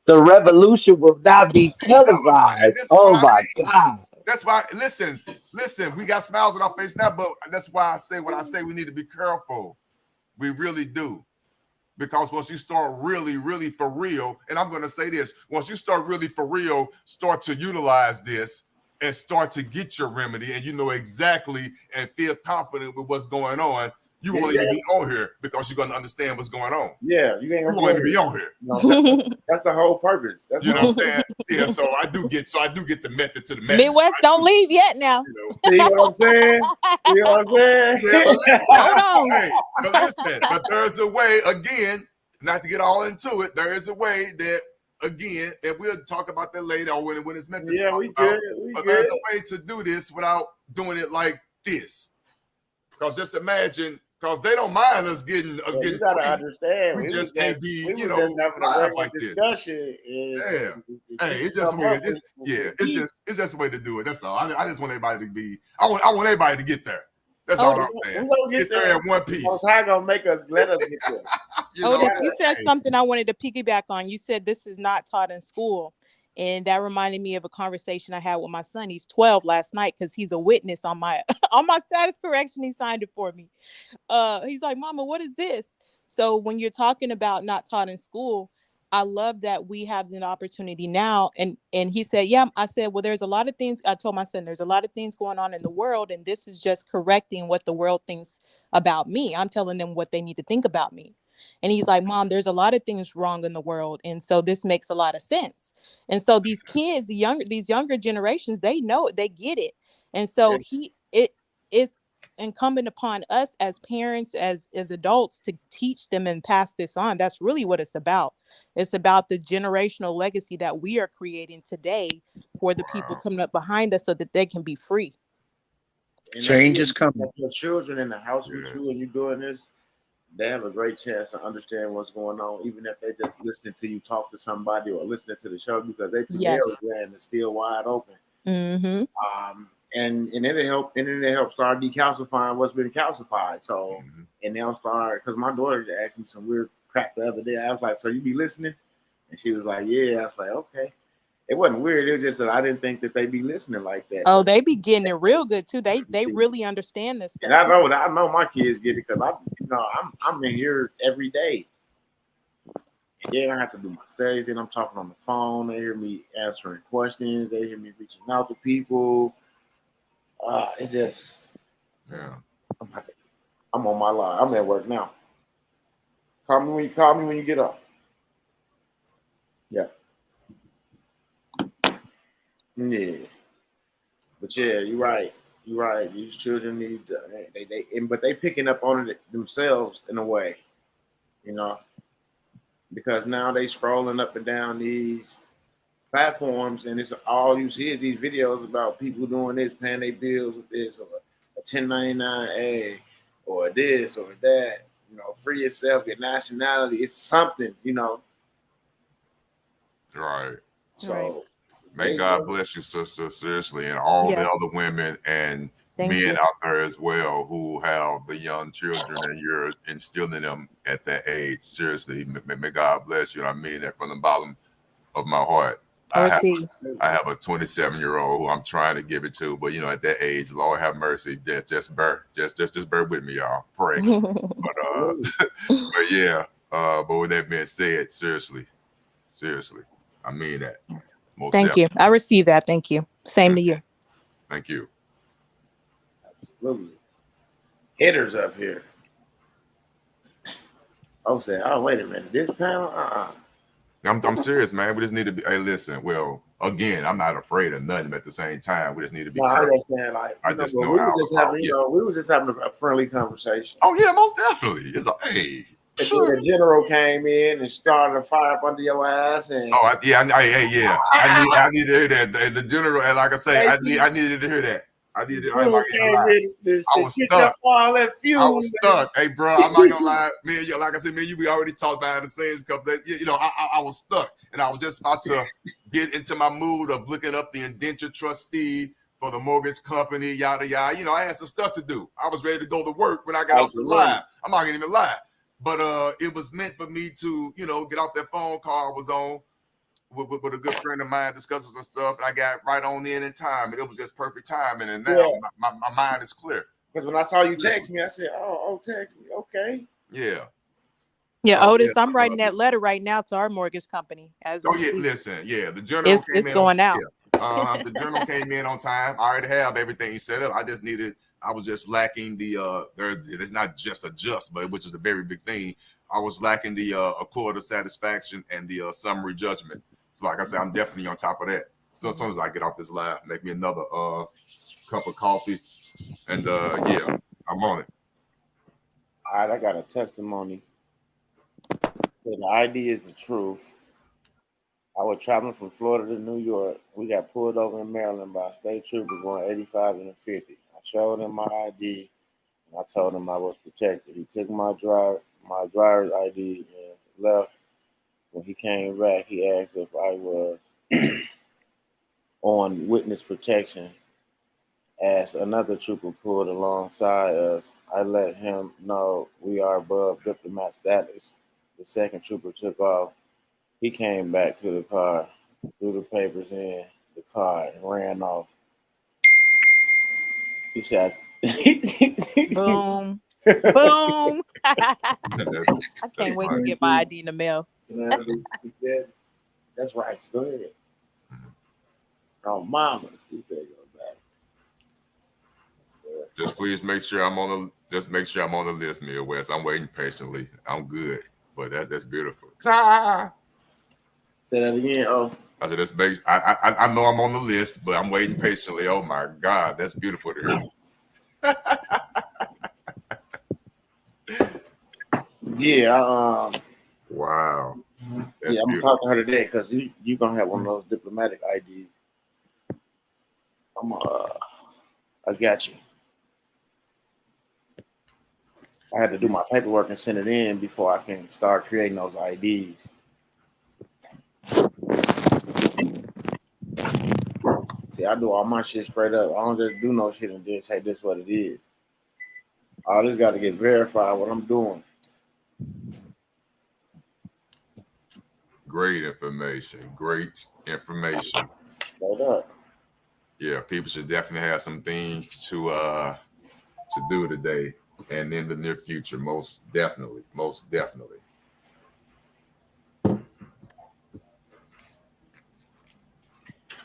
the revolution will not be televised. Oh my God. That's why, listen, we got smiles on our face now, but that's why I say what I say, we need to be careful. We really do. Because once you start really, really for real, and I'm going to say this, once you start really for real, start to utilize this and start to get your remedy, and you know exactly and feel confident with what's going on, you won't even be on here because you're going to understand what's going on. Yeah, you ain't going to be on here. No, that's the whole purpose. You know what I'm saying? Yeah, so I do get the method to the madness. Midwest don't leave yet now. See what I'm saying? You know what I'm saying? Yeah, but listen, hold on. But there's a way, again, not to get all into it, there is a way that, again, and we'll talk about that later or when it's meant to talk about. But there's a way to do this without doing it like this. Because just imagine, because they don't mind us getting you gotta free. Understand. We just can't be, live like this. Hey, it's just weird. It's just a way to do it. That's all. I just want everybody to be. I want everybody to get there. That's all I'm saying. Get there in one piece. How gonna make us let us get there? You said something I wanted to piggyback on. You said this is not taught in school. And that reminded me of a conversation I had with my son. He's 12 last night because he's a witness on my status correction. He signed it for me. He's like, Mama, what is this? So when you're talking about not taught in school, I love that we have an opportunity now. And he said, yeah, I said, well, there's a lot of things. I told my son, there's a lot of things going on in the world. And this is just correcting what the world thinks about me. I'm telling them what they need to think about me. And he's like, Mom, there's a lot of things wrong in the world. And so this makes a lot of sense. And so these kids, these younger generations, they know it, they get it. And so it is incumbent upon us as parents, as adults, to teach them and pass this on. That's really what it's about. It's about the generational legacy that we are creating today for the people coming up behind us so that they can be free. And change is coming. Your children in the house with you and you doing this, they have a great chance to understand what's going on, even if they're just listening to you talk to somebody or listening to the show, because they gland is still wide open. Mm-hmm. And it'll help start decalcifying what's been calcified. So, and they'll start, because my daughter asked me some weird crap the other day. I was like, so you be listening? And she was like, yeah. I was like, okay. It It wasn't weird. It was just that I didn't think that they'd be listening like that. Oh, they be getting it real good too. They really understand this stuff. And I know my kids get it because I'm in here every day. And yeah, I have to do my studies. And I'm talking on the phone. They hear me answering questions. They hear me reaching out to people. It's just, Yeah. I'm on my line. I'm at work now. Call me when you get up. Yeah. Yeah. But yeah, you're right. You're right. These children need but they picking up on it themselves in a way, you know, because now they scrolling up and down these platforms, and it's all you see is these videos about people doing this, paying their bills with this, or a 1099A, or this or that. You know, free yourself, your nationality. It's something, you know. Right. So may God bless you, sister, seriously, and all the other women and men out there as well who have the young children, and you're instilling them at that age. Seriously, may God bless you. And I mean that from the bottom of my heart. I have a 27-year-old who I'm trying to give it to, but you know, at that age, Lord have mercy, just bear with me, y'all. Pray. But yeah, but with that being said, seriously, I mean that. Most Thank definitely. you. I received that. Thank you. Same to you. Thank you. Absolutely. Hitters up here. I said, oh, wait a minute. This panel? I'm serious, man. We just need to be. Hey, listen. Well, again, I'm not afraid of nothing. But at the same time, we just need to be. I understand. Like, I just know how. We was just having a friendly conversation. Oh yeah, most definitely. It's hey. Sure. The general came in and started a fire up under your ass, and I need to hear that. The general, and like I say, I needed to hear that. I was stuck. I was stuck. Hey, bro, I'm not gonna lie. Me and you, like I said, me and you, we already talked behind the scenes. I was stuck, and I was just about to get into my mood of looking up the indentured trustee for the mortgage company, yada yada. You know, I had some stuff to do. I was ready to go to work when I got off the line. I'm not gonna even lie. But it was meant for me to, you know, get off that phone call I was on with a good friend of mine discussing some stuff. And I got right on in time. And it was just perfect timing. And now my mind is clear. Because when I saw you text me, I said, oh, text me. Okay. Yeah. Yeah, Otis, I'm writing that letter right now to our mortgage company. Listen. Yeah, the journal came in. Going out. Yeah. The journal came in on time. I already have everything set up. I was just lacking it's not just a but which is a very big thing. I was lacking the accord of satisfaction and the summary judgment. So like I said, I'm definitely on top of that. So as soon as I get off this live, make me another cup of coffee. And yeah, I'm on it. All right, I got a testimony. The ID is the truth. I was traveling from Florida to New York. We got pulled over in Maryland by a state trooper going 85 and a 50. I showed him my ID, and I told him I was protected. He took my driver's ID and left. When he came back, he asked if I was on witness protection. As another trooper pulled alongside us, I let him know we are above diplomat status. The second trooper took off. He came back to the car, threw the papers in the car, and ran off. He said, boom, boom. I can't wait to get my ID in the mail. That's right. Go ahead. Oh, mama. He said, go back. Just please make sure I'm on the list, Midwest. I'm waiting patiently. I'm good. But that's beautiful. Say that again. Oh, I said I know I'm on the list, but I'm waiting patiently. Oh my God, that's beautiful to hear. Yeah. Wow. That's I'm talking to her today because you're gonna have one of those diplomatic IDs. I got you. I had to do my paperwork and send it in before I can start creating those IDs. See, I do all my shit straight up. I don't just do no shit and just say this is what it is. I just got to get verified what I'm doing. Great information. Great information. Hold up. Yeah, people should definitely have some things to do today and in the near future. Most definitely. Most definitely.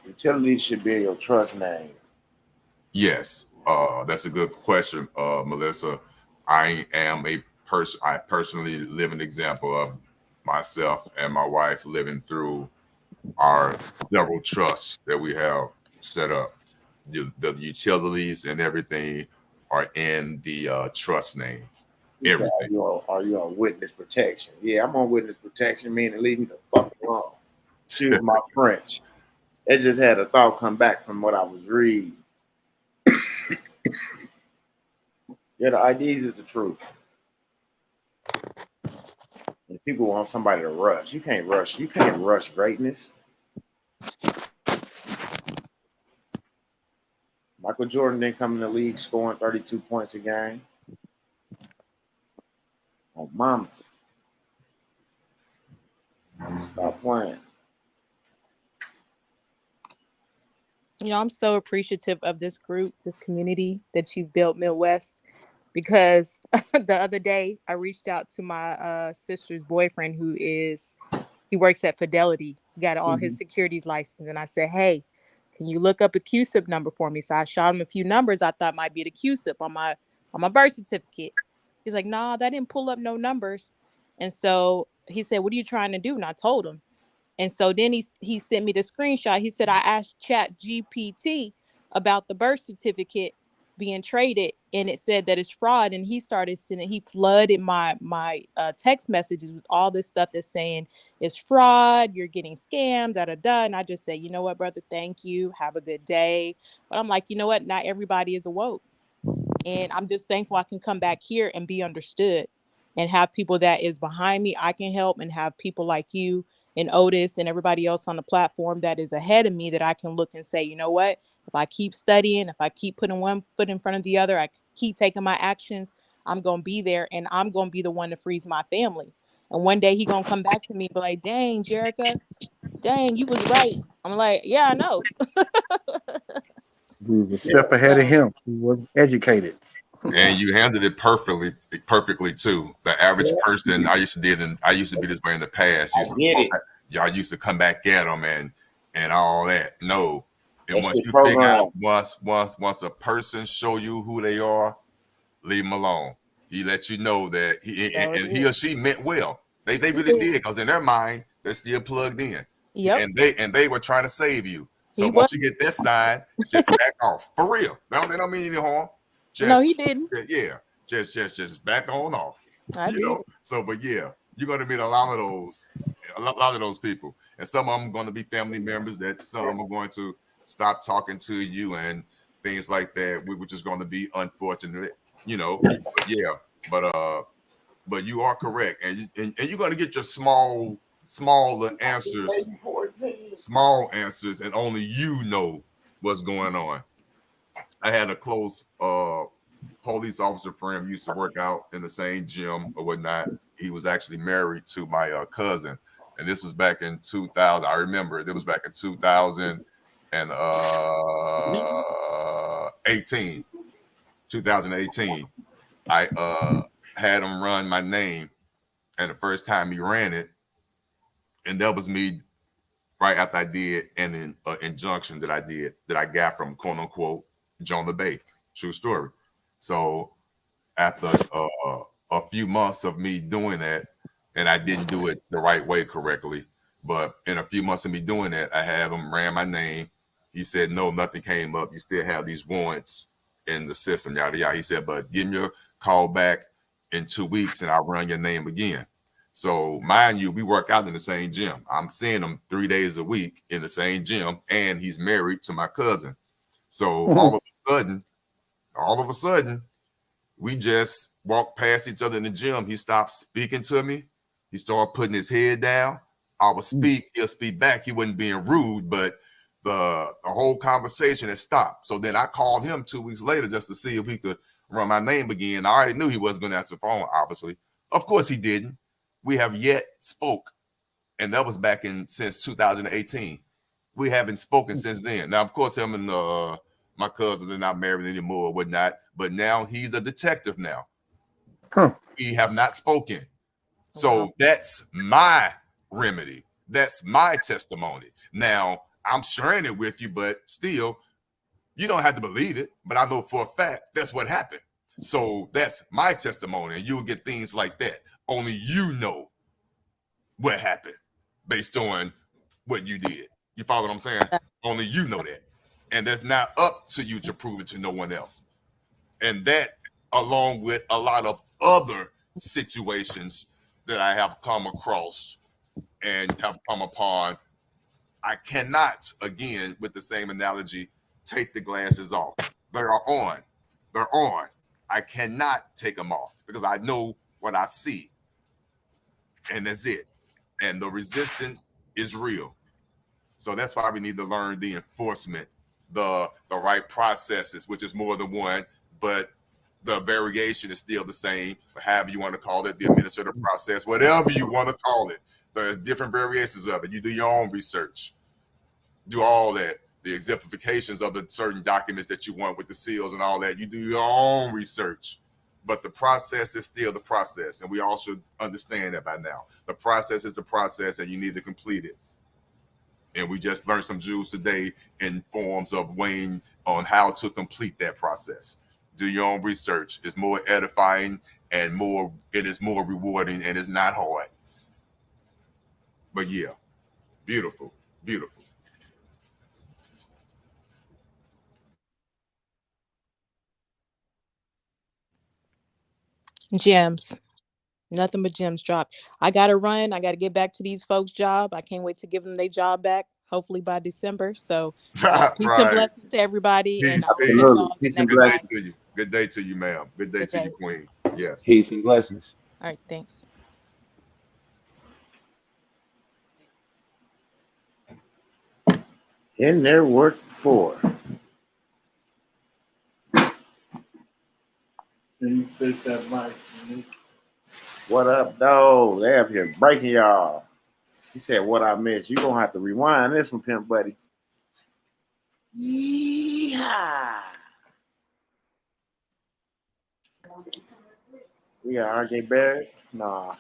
Utilities should be in your trust name. Yes, that's a good question, Melissa. I personally live an example of myself and my wife living through our several trusts that we have set up. The utilities and everything are in the trust name. Everything. Are you on witness protection? Yeah, I'm on witness protection, meaning leave me the fuck alone. Excuse my French. It just had a thought come back from what I was reading. Yeah, the IDs is the truth. And people want somebody to rush. You can't rush. You can't rush greatness. Michael Jordan didn't come in the league scoring 32 points a game. Oh, mama. Stop playing. You know, I'm so appreciative of this group, this community that you've built, Midwest, because the other day I reached out to my sister's boyfriend he works at Fidelity. He got all his securities license. And I said, hey, can you look up a QSIP number for me? So I shot him a few numbers I thought might be the QSIP on my birth certificate. He's like, nah, that didn't pull up no numbers. And so he said, what are you trying to do? And I told him. And so then he sent me the screenshot. He said, I asked Chat GPT about the birth certificate being traded, and it said that it's fraud. And he flooded my text messages with all this stuff that's saying it's fraud, you're getting scammed, da. And I just said, you know what, brother, thank you, have a good day. But I'm like, you know what, not everybody is awoke. And I'm just thankful I can come back here and be understood and have people that is behind me I can help, and have people like you and Otis and everybody else on the platform that is ahead of me that I can look and say, you know what, if I keep studying, if I keep putting one foot in front of the other, I keep taking my actions, I'm going to be there, and I'm going to be the one to freeze my family. And one day he going to come back to me and be like, dang, Jerica, dang, you was right. I'm like, yeah, I know. We was a step ahead of him. He wasn't educated. And you handled it perfectly too. The average person, I used to be this way in the past. Y'all used to come back at them and all that. No, and once you figure out once a person show you who they are, leave them alone. He let you know that he or she meant well. They really did, because in their mind they're still plugged in. Yep. And they were trying to save you. So once you get that side, just back off for real. They don't mean any harm. No, he didn't. Yeah, just back on off. I did. So, but yeah, you're going to meet a lot of those people, and some of them are going to be family members. That some of them are going to stop talking to you and things like that, which is going to be unfortunate, But yeah, but you are correct, and you're going to get your smaller answers, and only you know what's going on. I had a close police officer friend who used to work out in the same gym or whatnot. He was actually married to my cousin, and this was back in 2000. I remember it was back in 2018. 2018. I had him run my name, and the first time he ran it, and that was me right after I did an injunction that I got from quote unquote Jonah Bay. True story. So after a few months of me doing that, and I didn't do it the right way correctly, but in a few months of me doing that, I had him ran my name. He said, no, nothing came up. You still have these warrants in the system, yada, yada. He said, but give me a call back in 2 weeks and I'll run your name again. So mind you, we work out in the same gym. I'm seeing him 3 days a week in the same gym, and he's married to my cousin. So all of a sudden, we just walked past each other in the gym. He stopped speaking to me. He started putting his head down. I would speak, he'll speak back. He wasn't being rude, but the whole conversation had stopped. So then I called him 2 weeks later just to see if he could run my name again. I already knew he wasn't going to answer the phone, obviously. Of course he didn't. We have yet spoke And that was back since 2018. We haven't spoken since then. Now, of course, him and my cousin, they're not married anymore or whatnot, but now he's a detective now. Huh. We have not spoken. So that's my remedy. That's my testimony. Now, I'm sharing it with you, but still, you don't have to believe it. But I know for a fact that's what happened. So that's my testimony. And you'll get things like that. Only you know what happened based on what you did. You follow what I'm saying? Only you know that. And that's not up to you to prove it to no one else. And that, along with a lot of other situations that I have come across and have come upon, I cannot, again, with the same analogy, take the glasses off. They're on. They're on. I cannot take them off because I know what I see. And that's it. And the resistance is real. So that's why we need to learn the enforcement, the right processes, which is more than one, but the variation is still the same, however you want to call it, the administrative process, whatever you want to call it. There's different variations of it. You do your own research, do all that, the exemplifications of the certain documents that you want with the seals and all that. You do your own research, but the process is still the process. And we all should understand that by now. The process is the process and you need to complete it. And we just learned some jewels today in forms of weighing on how to complete that process. Do your own research. It's more edifying and it is more rewarding and it's not hard. But yeah, beautiful, beautiful. Gems. Nothing but gems dropped. I got to run. I got to get back to these folks' job. I can't wait to give them their job back, hopefully by December. So peace and blessings to everybody. Peace, and peace. Peace and Good blessings. day to you. Good day to you, ma'am. Good day to you, queen. Yes. Peace and blessings. All right, thanks. In their work for. Can you fix that mic? What up, though? They up here breaking y'all. He said, what I missed. You're going to have to rewind this one, Pimp Buddy. Yeehaw. We got RJ Barrett. Nah.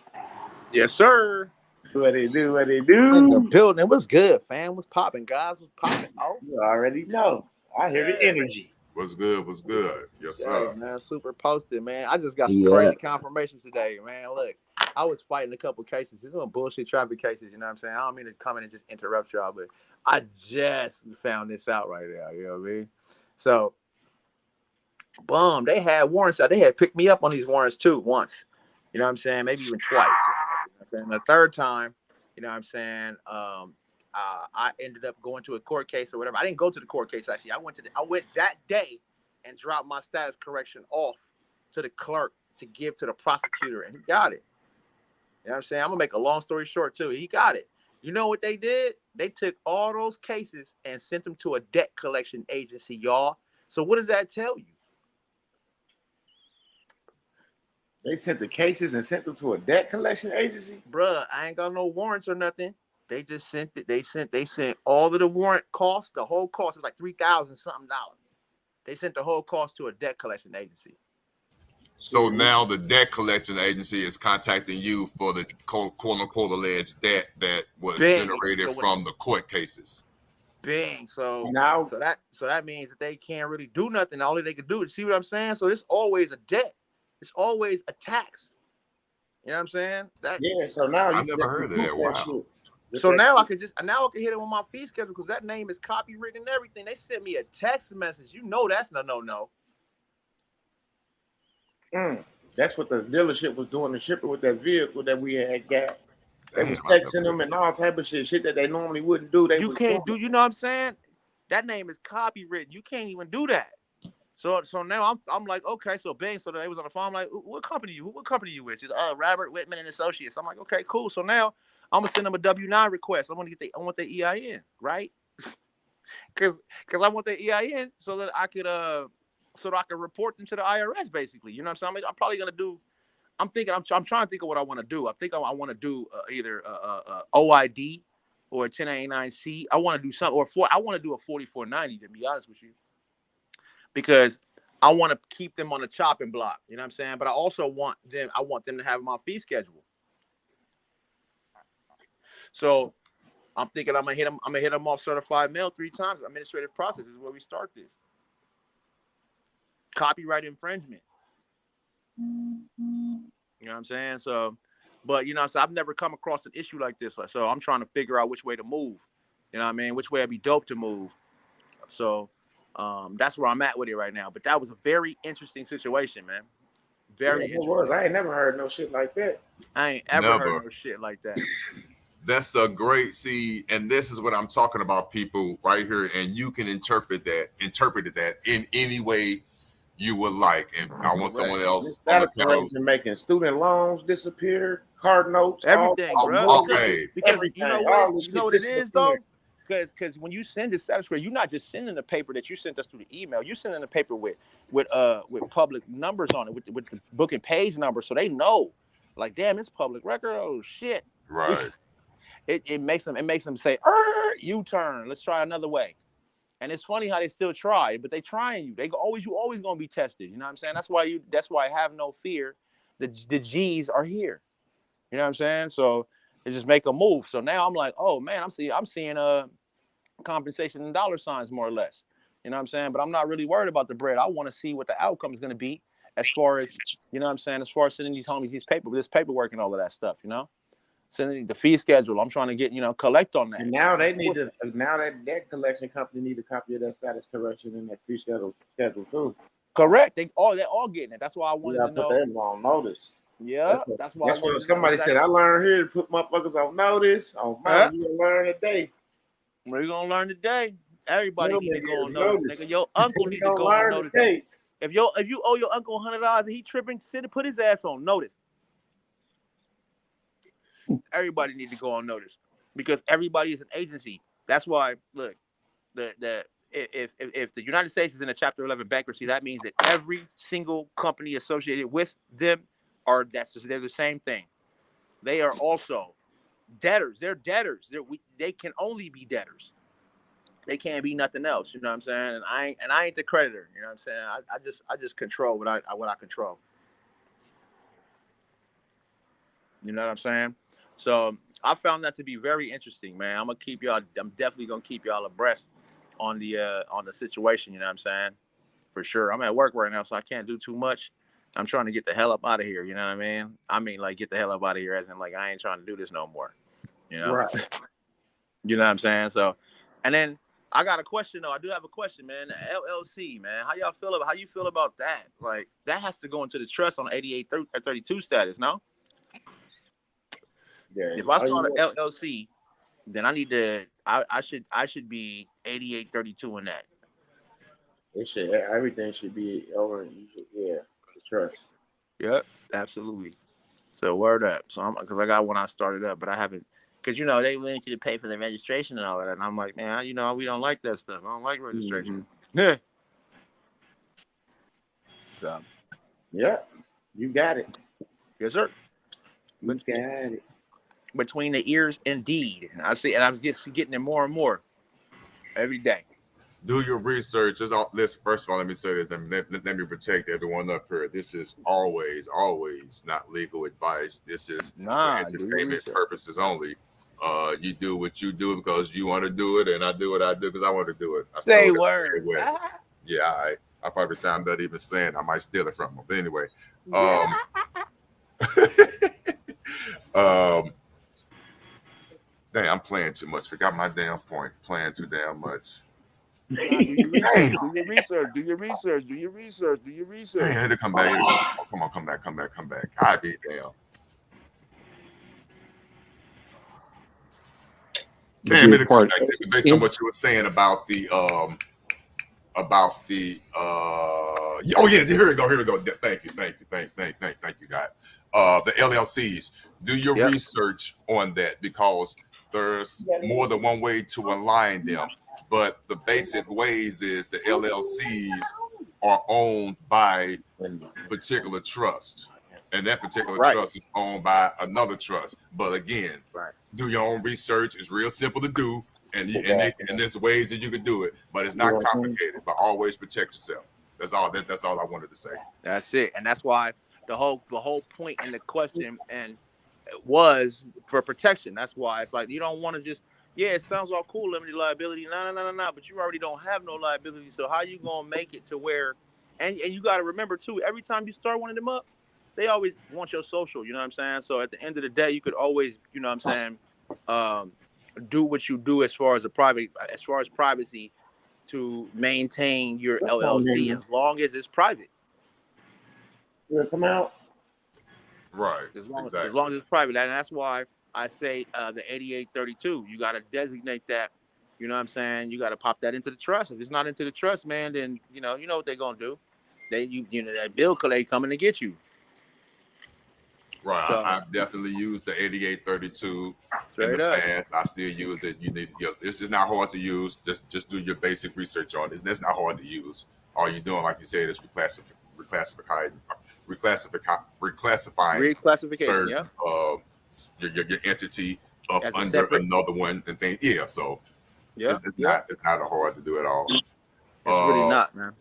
Yes, sir. What they do, what they In the do. building. It was good, fam. Was popping, guys. Was popping. Oh, You already know. I hear the energy. What's good? What's good? Yes, sir. yeah, man. Super posted, man. I just got some Yeah. crazy confirmations today, man. Look, I was fighting a couple cases. These are bullshit traffic cases, you know what I'm saying? I don't mean to come in and just interrupt y'all, but I just found this out right now, you know what I mean? So, boom, they had warrants out. They had picked me up on these warrants too once. You know what I'm saying? Maybe even twice. You know what I'm saying? The third time, you know what I'm saying? I ended up going to a court case or whatever. I didn't go to the court case actually. I went that day and dropped my status correction off to the clerk to give to the prosecutor, and he got it. You know what I'm saying? I'm gonna make a long story short too. He got it. You know what they did? They took all those cases and sent them to a debt collection agency, y'all. So what does that tell you? They sent the cases and sent them to a debt collection agency? Bruh, I ain't got no warrants or nothing. They just sent it. They sent all of the warrant costs, the whole cost was like $3,000 something. They sent the whole cost to a debt collection agency. So now the debt collection agency is contacting you for the quote unquote alleged debt that was generated from the court cases. Bang. So now, so that means that they can't really do nothing. All they can do is see what I'm saying. So it's always a debt. It's always a tax. You know what I'm saying? So now I never heard of that. Wow. So now I can hit it with my fee schedule because that name is copywritten and everything. They sent me a text message. You know that's no. That's what the dealership was doing, the shipper with that vehicle that we had got. They was texting them and all type of shit that they normally wouldn't do. You can't do, you know what I'm saying? That name is copywritten. You can't even do that. So now I'm like, okay, so bang, so they was on the phone. I'm like, what company you with? She's Robert Whitman and Associates. I'm like, okay, cool. So now I'm gonna send them a W-9 request. I want their EIN, right? Because I want their EIN so that I could report them to the IRS, basically. You know what I'm saying? I'm probably gonna do I'm trying to think of what I want to do. I think I want to do either a OID or a 1099C. I want to do something, I want to do a 4490, to be honest with you, because I want to keep them on the chopping block. You know what I'm saying? But I also want them to have my fee schedule. So I'm thinking I'm gonna hit them off certified mail 3 times. Administrative process is where we start this. Copyright infringement. You know what I'm saying? So, but so I've never come across an issue like this. So I'm trying to figure out which way to move. You know what I mean? Which way it'd be dope to move. So that's where I'm at with it right now. But that was a very interesting situation, man. Very interesting. I ain't never heard no shit like that. I ain't ever heard no shit like that. That's a great and this is what I'm talking about, people, right here. And you can interpret that in any way you would like. And I want someone else on the panel. Making student loans disappear, card notes, everything, bro. Because everything, you know what it is, though? Because when you send the status query, you're not just sending the paper that you sent us through the email. You're sending the paper with public numbers on it, with the book and page number, so they know, like, damn, it's public record. Oh shit! Right. It makes them say, U-turn. Let's try another way. And it's funny how they still try, but they trying you. You always gonna be tested. You know what I'm saying? That's why I have no fear. The G's are here. You know what I'm saying? So they just make a move. So now I'm like, oh man, I'm seeing compensation in dollar signs, more or less. You know what I'm saying? But I'm not really worried about the bread. I want to see what the outcome is going to be as far as, you know what I'm saying, as far as sending these homies this paperwork and all of that stuff, sending the fee schedule. I'm trying to get, collect on that. And now they need to, that collection company need a copy of that status correction in that fee schedule too. Correct. They're all getting it. That's why I wanted to know. Put them on notice. Yeah, that's why somebody said, I learned here to put motherfuckers on notice. Oh man, you gonna learn today. We're gonna learn today. Everybody need to go on notice. Nigga, your uncle need to go on notice. Today. If you owe your uncle $100 and he tripping, put his ass on notice. Everybody need to go on notice because everybody is an agency. That's why, look, if the United States is in a Chapter 11 bankruptcy, that means that every single company associated with them they're the same thing. They are also debtors. They're debtors. They can only be debtors. They can't be nothing else. You know what I'm saying? And I ain't the creditor. You know what I'm saying? I just control what I control. You know what I'm saying? So I found that to be very interesting, man. I'm definitely gonna keep y'all abreast on the situation. You know what I'm saying? For sure. I'm at work right now, so I can't do too much. I'm trying to get the hell up out of here. You know what I mean? I mean, like, get the hell up out of here, as in, like, I ain't trying to do this no more. Right. You know what I'm saying? So, and then I got a question though. I do have a question, man. The LLC, man. How you feel about that? Like, that has to go into the trust on 8832 status, no? Yeah. If I start an LLC, then I need to. I should be 8832 in that. Everything should be over. The trust. Yep, absolutely. So word up. So because I got one I started up, but I haven't. Because they want you to pay for the registration and all that, and I'm like, man, we don't like that stuff. I don't like registration. Mm-hmm. Yeah. So. Yeah, you got it. Yes, sir. You got it. Between the ears, indeed. I see, and I'm just getting it more and more every day. Do your research. First of all, let me say this. Let me protect everyone up here. This is always not legal advice. This is for entertainment purposes only. You do what you do because you want to do it, and I do what I do because I want to do it. Say word. Yeah, I probably sound better even saying I might steal it from them. But anyway, dang, I'm playing too much. Forgot my damn point. Playing too damn much. Do your research. Hey, I had to come back. Oh, come back. I be damn. Damn, it'll come back to me based on what you were saying about the oh yeah, here we go. Thank you, guys. The LLCs. Do your research on that because there's more than one way to align them. But the basic ways is the LLCs are owned by particular trust. and that particular Right. trust is owned by another trust. But again, Right. do your own research. It's real simple to do, and there's ways that you can do it, but it's You know not what I mean? complicated. But always protect yourself. That's all. That's all I wanted to say. That's it, and that's why the whole point in the question and was for protection. That's why it's like you don't want to just it sounds all cool, limited liability. No, but you already don't have no liability. So how you gonna make it to where? And you got to remember too. Every time you start one of them up, they always want your social. You know what I'm saying? So at the end of the day, you could always, you know what I'm saying, do what you do as far as privacy to maintain your LLC as long as it's private. You come out. Right. As long as it's private, and that's why I say the 8832. You got to designate that. You know what I'm saying? You got to pop that into the trust. If it's not into the trust, man, then you know what they're gonna do. You know that bill collect coming to get you. Right. So, I've definitely used the 8832 in the past. I still use it. You need it's not hard to use. Just do your basic research on it. It's not hard to use. All you're doing, like you said, is reclassifying certain, your entity up under another one and things. Yeah. So it's not hard to do at all. It's really not, man.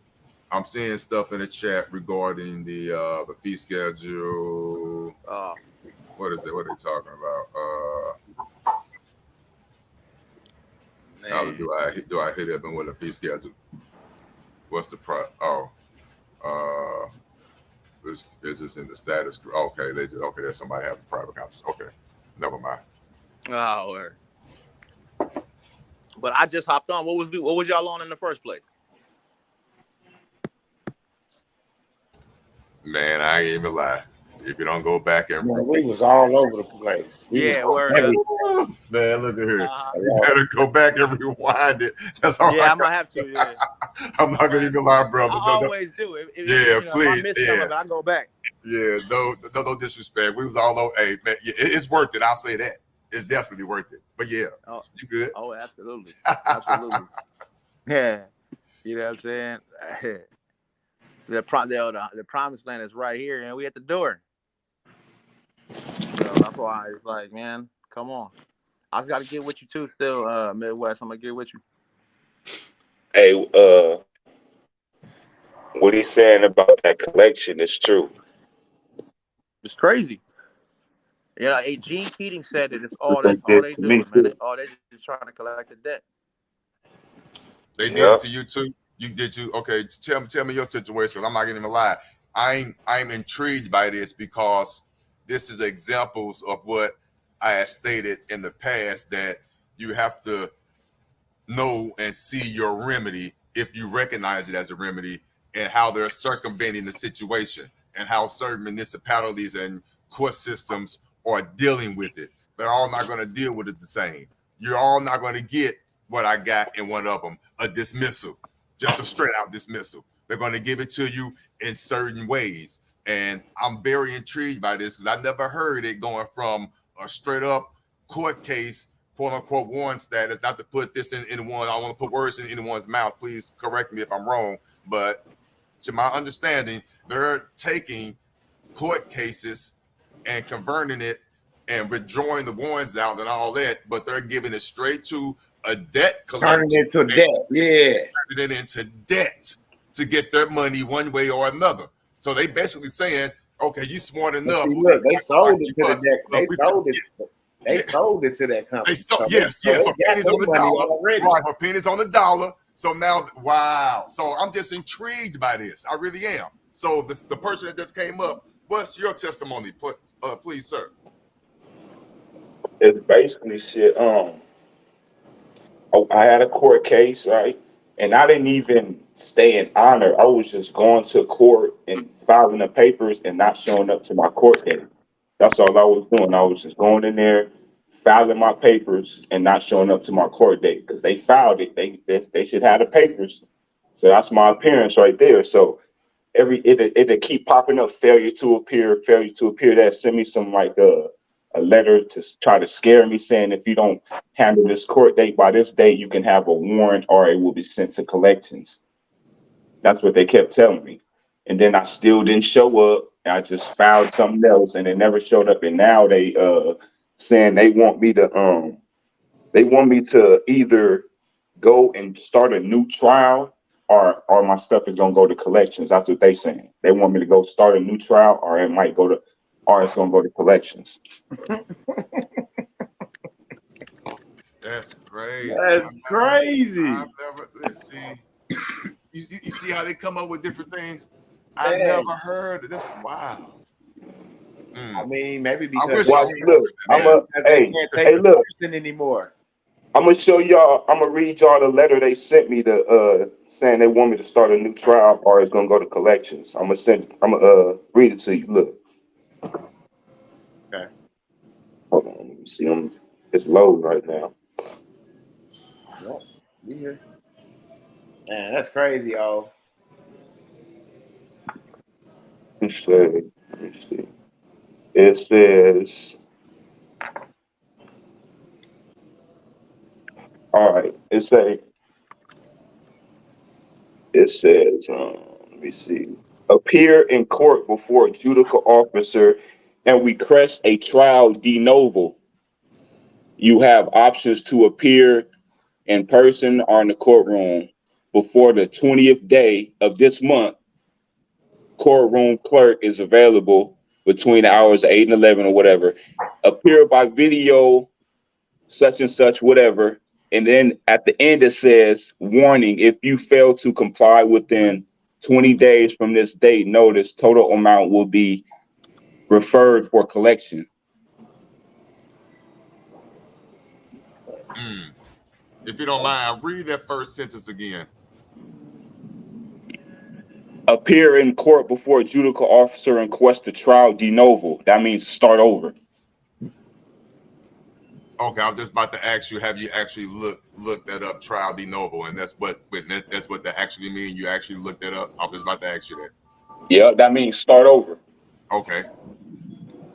I'm seeing stuff in the chat regarding the fee schedule. What is it? What are they talking about? How do I hit up and with a fee schedule? What's the it's just in the status. Okay, there's somebody having private conversation. Okay, never mind. But I just hopped on. What was y'all on in the first place? Man, I ain't even lie. If you don't go back and we was all over the place. Man, look at here. You better go back and rewind it. That's all. I might have to. Yeah. I'm not gonna even lie, brother. I always do. Please. If I miss some of it, I go back. Yeah, no disrespect. We was all over. Hey, man, it's worth it. I'll say that. It's definitely worth it. But yeah, you good? Oh, absolutely. Yeah. You know what I'm saying? The promised land is right here, and we at the door. So that's why it's like, man, come on. I just got to get with you too. Still, Midwest, I'm gonna get with you. Hey, what he's saying about that collection is true. It's crazy. Yeah, Gene Keating said that it's all they doing, man. They just trying to collect the debt. They did it to you too. Okay, tell me your situation. I'm not gonna even lie. I'm intrigued by this because this is examples of what I have stated in the past, that you have to know and see your remedy if you recognize it as a remedy, and how they're circumventing the situation, and how certain municipalities and court systems are dealing with it. They're all not going to deal with it the same. You're all not going to get what I got in one of them, a dismissal, just a straight out dismissal. They're going to give it to you in certain ways. And I'm very intrigued by this because I never heard it going from a straight up court case, quote unquote, warrant status. Not to put this in anyone, I don't want to put words in anyone's mouth. Please correct me if I'm wrong. But to my understanding, they're taking court cases and converting it and withdrawing the warrants out and all that, but they're giving it straight to a debt collector. Turning it into debt, turning it into debt to get their money one way or another. So they basically saying, okay, you smart enough. See, look, they sold it to the debt. They sold it to that company. For pennies on the dollar. Right, for pennies on the dollar. So now, wow. So I'm just intrigued by this. I really am. So the person that just came up, what's your testimony, please, sir? It's basically shit. I had a court case, right? And I didn't even stay in honor. I was just going to court and filing the papers and not showing up to my court date. That's all I was doing. I was just going in there, filing my papers and not showing up to my court date because they filed it. They should have the papers. So that's my appearance right there. So it keep popping up, failure to appear. That send me some like a letter to try to scare me, saying if you don't handle this court date by this date, you can have a warrant or it will be sent to collections. That's what they kept telling me. And then I still didn't show up. And I just filed something else, and it never showed up. And now they saying they want me to either go and start a new trial, or my stuff is gonna go to collections. That's what they saying. They want me to go start a new trial, or it might go to, or it's gonna go to collections. That's crazy. That's crazy. I've never, let's see. You see how they come up with different things? I Hey. never heard of this. Wow. I mean, maybe I because wish Watch, look, they can't take the person anymore. I'm gonna show y'all. I'm gonna read y'all the letter they sent me to saying they want me to start a new trial, or it's gonna go to collections. I'm gonna read it to you. Look. Okay. Hold on. Let me see. It's loading right now. Yep. We here. Man, that's crazy, oh. Let me see. It says, all right. It says, let me see. Appear in court before a judicial officer, and request a trial de novo. You have options to appear in person or in the courtroom before the 20th day of this month. Courtroom clerk is available between the hours of 8 and 11 or whatever. Appear by video, such and such, whatever. And then at the end, it says, warning, if you fail to comply within 20 days from this date, notice total amount will be referred for collection. If you don't mind, read that first sentence again. Appear in court before a judicial officer and request a trial de novo. That means start over. Okay, I'm just about to ask you, have you actually looked that up, trial de novo? And that's what that actually mean. You actually looked that up? I'm just about to ask you that. Yeah, that means start over. Okay.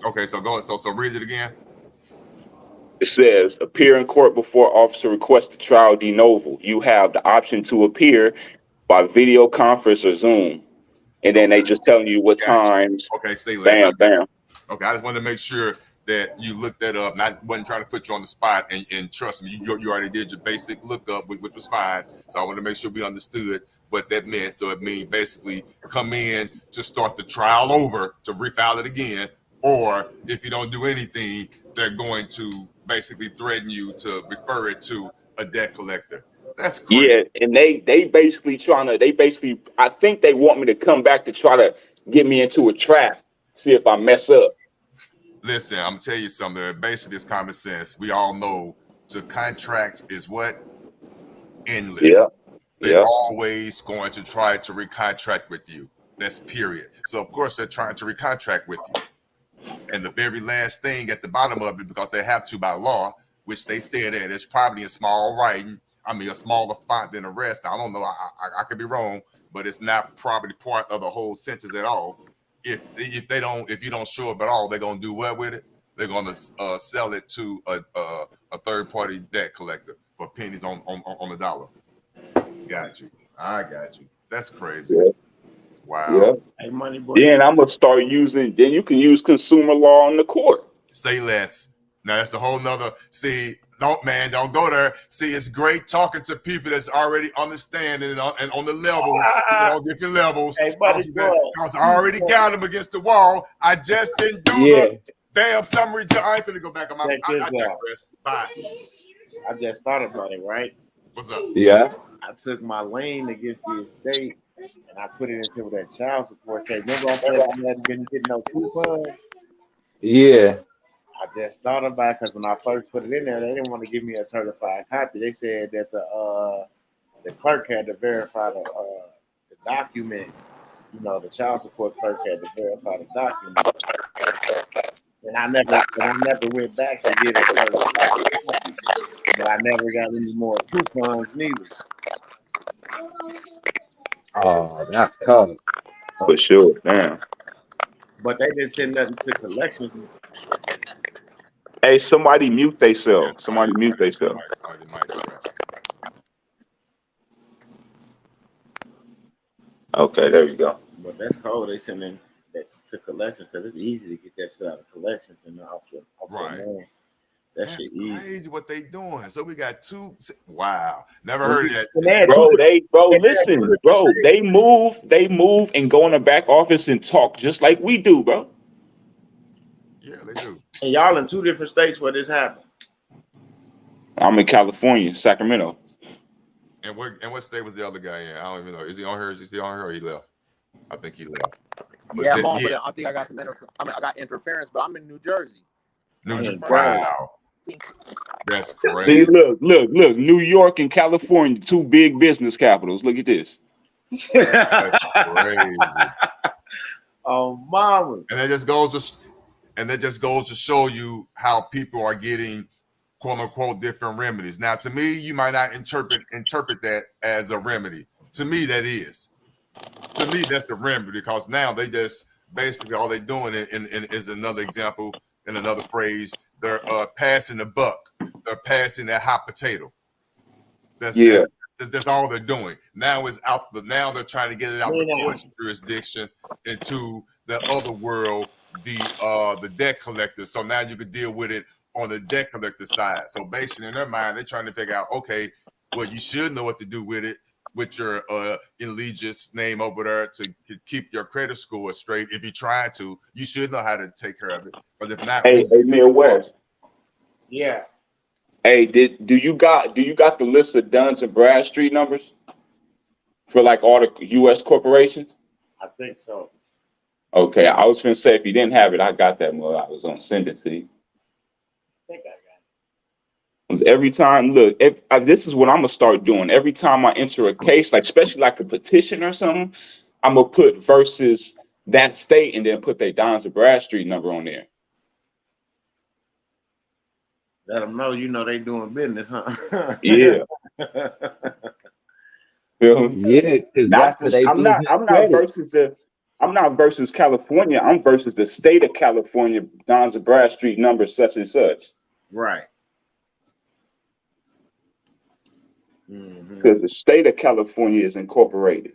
Okay, so go. So read it again. It says, appear in court before officer requests a trial de novo. You have the option to appear by video conference or Zoom. And then they just telling you what times. Okay, say less. Bam, bam. Okay, I just wanted to make sure that you looked that up. Wasn't trying to put you on the spot, and trust me, you already did your basic lookup, which was fine. So I want to make sure we understood what that meant. So it means basically come in to start the trial over, to refile it again, or if you don't do anything, they're going to basically threaten you to refer it to a debt collector. That's crazy. Yeah, and they basically I think they want me to come back to try to get me into a trap, see if I mess up. Listen, I'm gonna tell you something. Basically, it's common sense. We all know to contract is what? Endless. Yeah. They're always going to try to recontract with you. That's period. So of course they're trying to recontract with you. And the very last thing at the bottom of it, because they have to by law, which they said that it's probably in small writing. I mean, a smaller font than the rest. I don't know. I could be wrong, but it's not probably part of the whole sentence at all. If you don't show up at all, they're gonna do what with it? They're gonna sell it to a third party debt collector for pennies on the dollar. Got you. I got you. That's crazy. Yeah. Wow. Yeah. Hey, money boy. Then I'm gonna start using. Then you can use consumer law in the court. Say less. Now that's a whole nother. See, don't go there. See, it's great talking to people that's already understanding and on the levels, on different levels. Hey, buddy, because I already got them against the wall. I just didn't do the damn summary. I ain't finna go back on my. I digress. Bye. I just thought about it, right? What's up? Yeah. I took my lien against the estate and I put it into that child support case. Remember I said I hadn't been getting no coupons? Yeah. I just thought about it because when I first put it in there, they didn't want to give me a certified copy. They said that the clerk had to verify the document. You know, the child support clerk had to verify the document. And I never went back to get a certified copy. But I never got any more coupons neither. Oh, that's tough. For sure. Damn. But they didn't send nothing to collections. Hey, somebody mute themselves. Somebody mute themselves. Okay, there you go. But that's cold. They that's to collections because it's easy to get that shit out of collections and off the man. That's crazy what they doing. So we got two. Wow, never heard of that. They move and go in the back office and talk just like we do, bro. Yeah, they do. And y'all in 2 different states where this happened. I'm in California, Sacramento. And what state was the other guy in? I don't even know. Is he on here? Is he on here or he left? I think he left. But I'm on, but I think I got I got interference, but I'm in New Jersey. Wow. That's crazy. See, look. New York and California, 2 big business capitals. Look at this. That's crazy. Oh, mama. And that just goes to show you how people are getting quote unquote different remedies. Now, to me, you might not interpret that as a remedy. To me, that is. To me, that's a remedy because now they just basically all they're doing is another example in another phrase. They're passing the buck. They're passing that hot potato. That's all they're doing. Now it's out. Now they're trying to get it out the court jurisdiction into the other world, the debt collector. So now you can deal with it on the debt collector side. So basically, in their mind, they're trying to figure out, okay, well, you should know what to do with it, with your allegiance name over there to keep your credit score straight. If you try to, you should know how to take care of it. But if not, hey, Midwest. Yeah. Hey, do you got the list of Duns and Bradstreet numbers for like all the U.S. corporations? I think so. Okay, I was gonna say if you didn't have it, I got that. Well, I was gonna send it to you. I think I got it. Because every time, look, this is what I'm gonna start doing. Every time I enter a case, like especially like a petition or something, I'm gonna put versus that state and then put their Duns and Bradstreet number on there. Let them know, they doing business, huh? Yeah. Yeah, because that's what they do. I'm not versus California. I'm versus the state of California, Duns and Bradstreet number such and such. Right. Because the state of California is incorporated.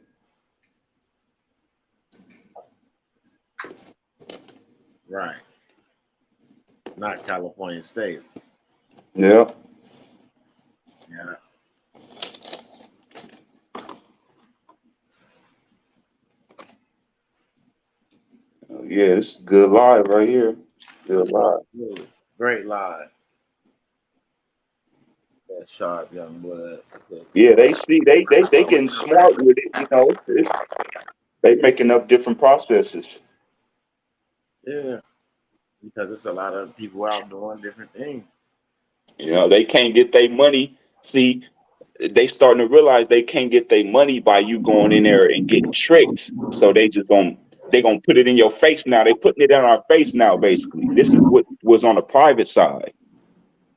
Right. Not California State. Yeah. Yeah. Yeah, this is good live right here. Good live. Great live. That sharp young blood. Yeah, they getting smart with it, they making up different processes. Yeah. Because there's a lot of people out doing different things. They can't get their money. See, they starting to realize they can't get their money by you going in there and getting tricked. So they gonna put it in your face now. They putting it in our face now, basically. This is what was on the private side.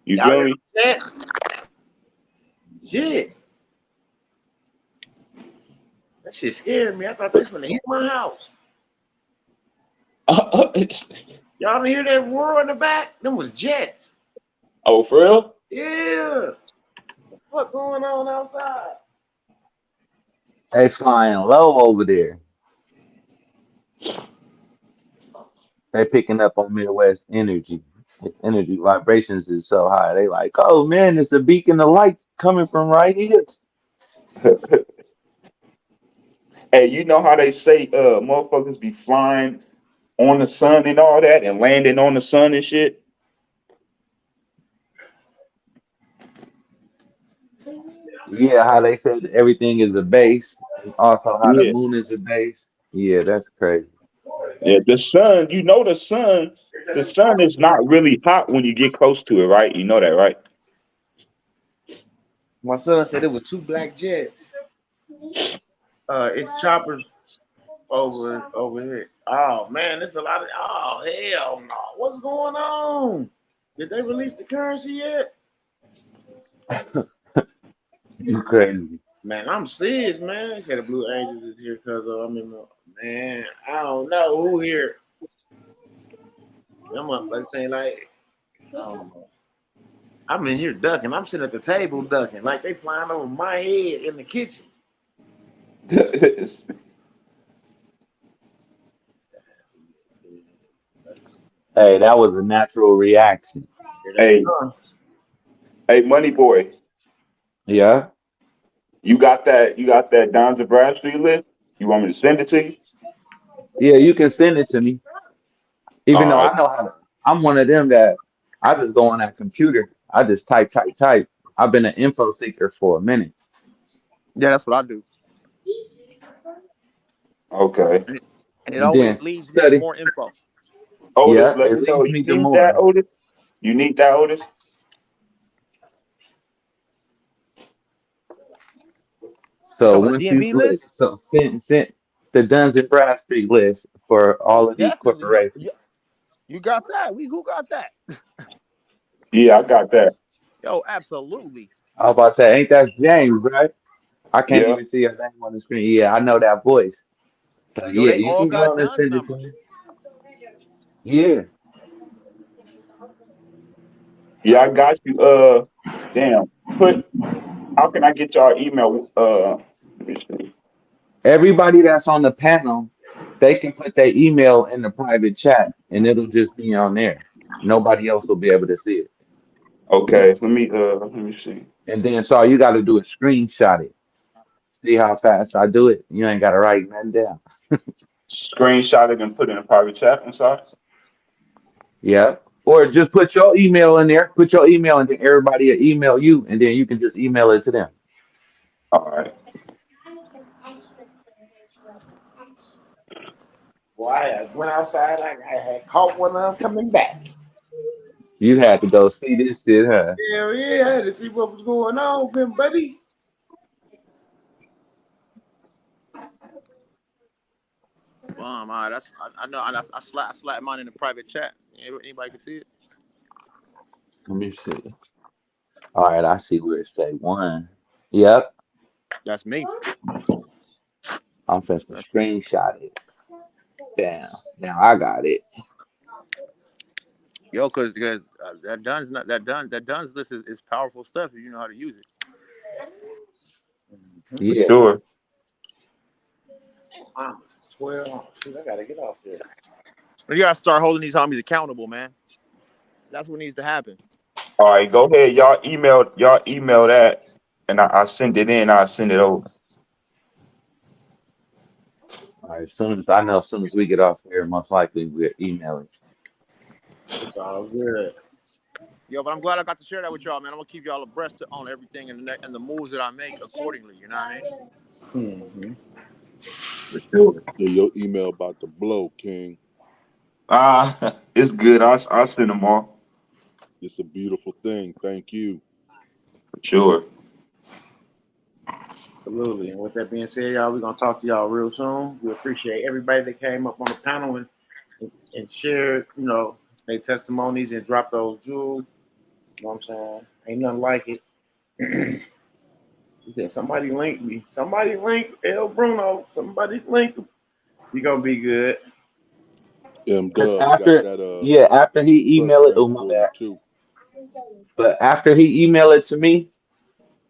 You feel me? Shit. That shit scared me. I thought they was gonna hit my house. Y'all didn't hear that roar in the back? Them was jets. Oh, for real? Yeah. What going on outside? They flying low over there. They picking up on Midwest energy. The energy vibrations is so high. They like, oh man, it's a beacon of light coming from right here. Hey, you know how they say motherfuckers be flying on the sun and all that and landing on the sun and shit? Yeah, how they said everything is a base, and also how the moon is a base. Yeah, that's crazy. Yeah, the sun, the sun is not really hot when you get close to it, right? You know that, right? My son said it was 2 black jets. It's choppers over here. Oh man, there's a lot of hell no. What's going on? Did they release the currency yet? You crazy. Man, I'm serious, man. They said the Blue Angels is here because man, I don't know who here. I'm up like saying like, I don't know. I'm in here ducking. I'm sitting at the table ducking like they flying over my head in the kitchen. Hey, that was a natural reaction. Here they Hey, come. hey, Money Boy, Yeah. you got that? You got that Dons and Bradstreet list? You want me to send it to you? Yeah, you can send it to me. Even All though right. I know how to, I'm one of them that I just go on that computer. I just type, type, type. I've been an info seeker for a minute. Yeah, that's what I do. Okay. And it And always then leads me to study. more info. Otis, Yeah, let it me know. leads You me to need more. that, Otis? You need that, Otis? You So talking about the once you DMV look, list? so send the Duns and Bradstreet list for Oh, all of these definitely. You corporations. you, you got that. Who got that? Yeah, I got that. Yo, absolutely. I was about to say, ain't that James, right? I can't Yeah. even see your name on the screen. Yeah, I know that voice. So Yo, yeah, they you all can go got on and Don's send it to numbers. me. Yeah. Yeah, I got you. Damn. Put. How can I get y'all email? Let me see. Everybody that's on the panel, they can put their email in the private chat and it'll just be on there. Nobody else will be able to see it. Okay. Let me see. And then so all you gotta do is screenshot it. See how fast I do it? You ain't gotta write nothing down. Screenshot it and put it in a private chat inside. Yeah. Or just put your email in there, put your email and then everybody will email you and then you can just email it to them. All right. Boy, I went outside. I had caught one of them coming back. You had to go see this shit, huh? Hell yeah, I had to see what was going on, man, buddy. All right, I know. I slap mine in the private chat. Anybody can see it. Let me see. All right, I see where it say one. Yep. That's me. I'm supposed to That's, screenshot it. Damn. Now I got it. yo, because that Don's list is powerful stuff if you know how to use it. For Yeah. sure. It's 12. Oh, shoot, I gotta get off there. You gotta start holding these homies accountable, man. That's what needs to happen. All right. Go ahead. Y'all email that, and I send it in. I send it over. All right, as soon as we get off here, most likely we'll email it. It's all good. Yo, but I'm glad I got to share that with y'all, man. I'm gonna keep y'all abreast on everything and the moves that I make accordingly. You know what I mean? Mm-hmm. For sure. Yeah, your email about to blow, King. It's good. I send them all. It's a beautiful thing. Thank you. For sure. Absolutely. And with that being said, y'all, we're gonna talk to y'all real soon. We appreciate everybody that came up on the panel and shared, their testimonies and dropped those jewels. You know what I'm saying? Ain't nothing like it. He said, somebody link me. Somebody link El Bruno. Somebody link him. You gonna be good. M Cause Dub got after, that yeah, after he trust emailed it, oh bank my for you bad. too. But after he emailed it to me,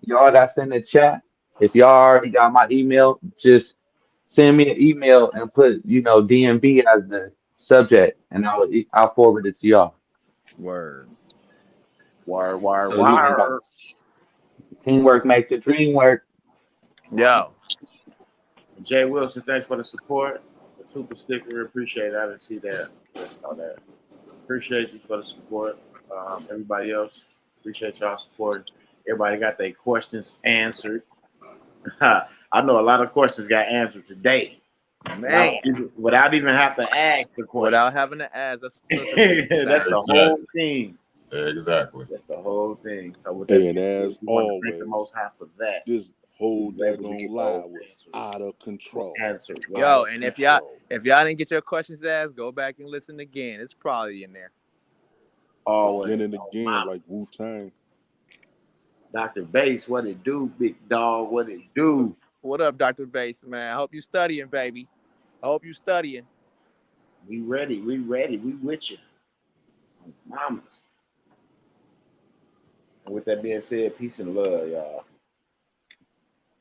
y'all that's in the chat, if y'all already got my email, just send me an email and put, DMV as the subject, and I'll forward it to y'all. Word. Wire, wire, So you ain't got wire. teamwork make the dream work. Yo. Jay Wilson, thanks for the support. The super sticker, appreciate it. I didn't see that. I saw that. Appreciate you for the support. Everybody else, appreciate y'all support. Everybody got their questions answered. I know a lot of questions got answered today Man. without even have to ask the question. Without having to ask, that's a big That's fact. the whole Exactly. thing. Exactly. That's the whole thing. So with that And being said, as we want to thank the always, Most High for that. this We whole were able to daggone get lie those was answers out of control. answered. Out Yo, of and control. if y'all didn't get your questions asked, go back and listen again. It's probably in there. Again Always and on again, like Wu mamas. Tang. Dr. Bass, what it do, big dog? What it do? What up, Dr. Bass, man? I hope you studying, baby. I hope you studying. We ready. We ready. We with you. On mamas. And with that being said, peace and love, y'all.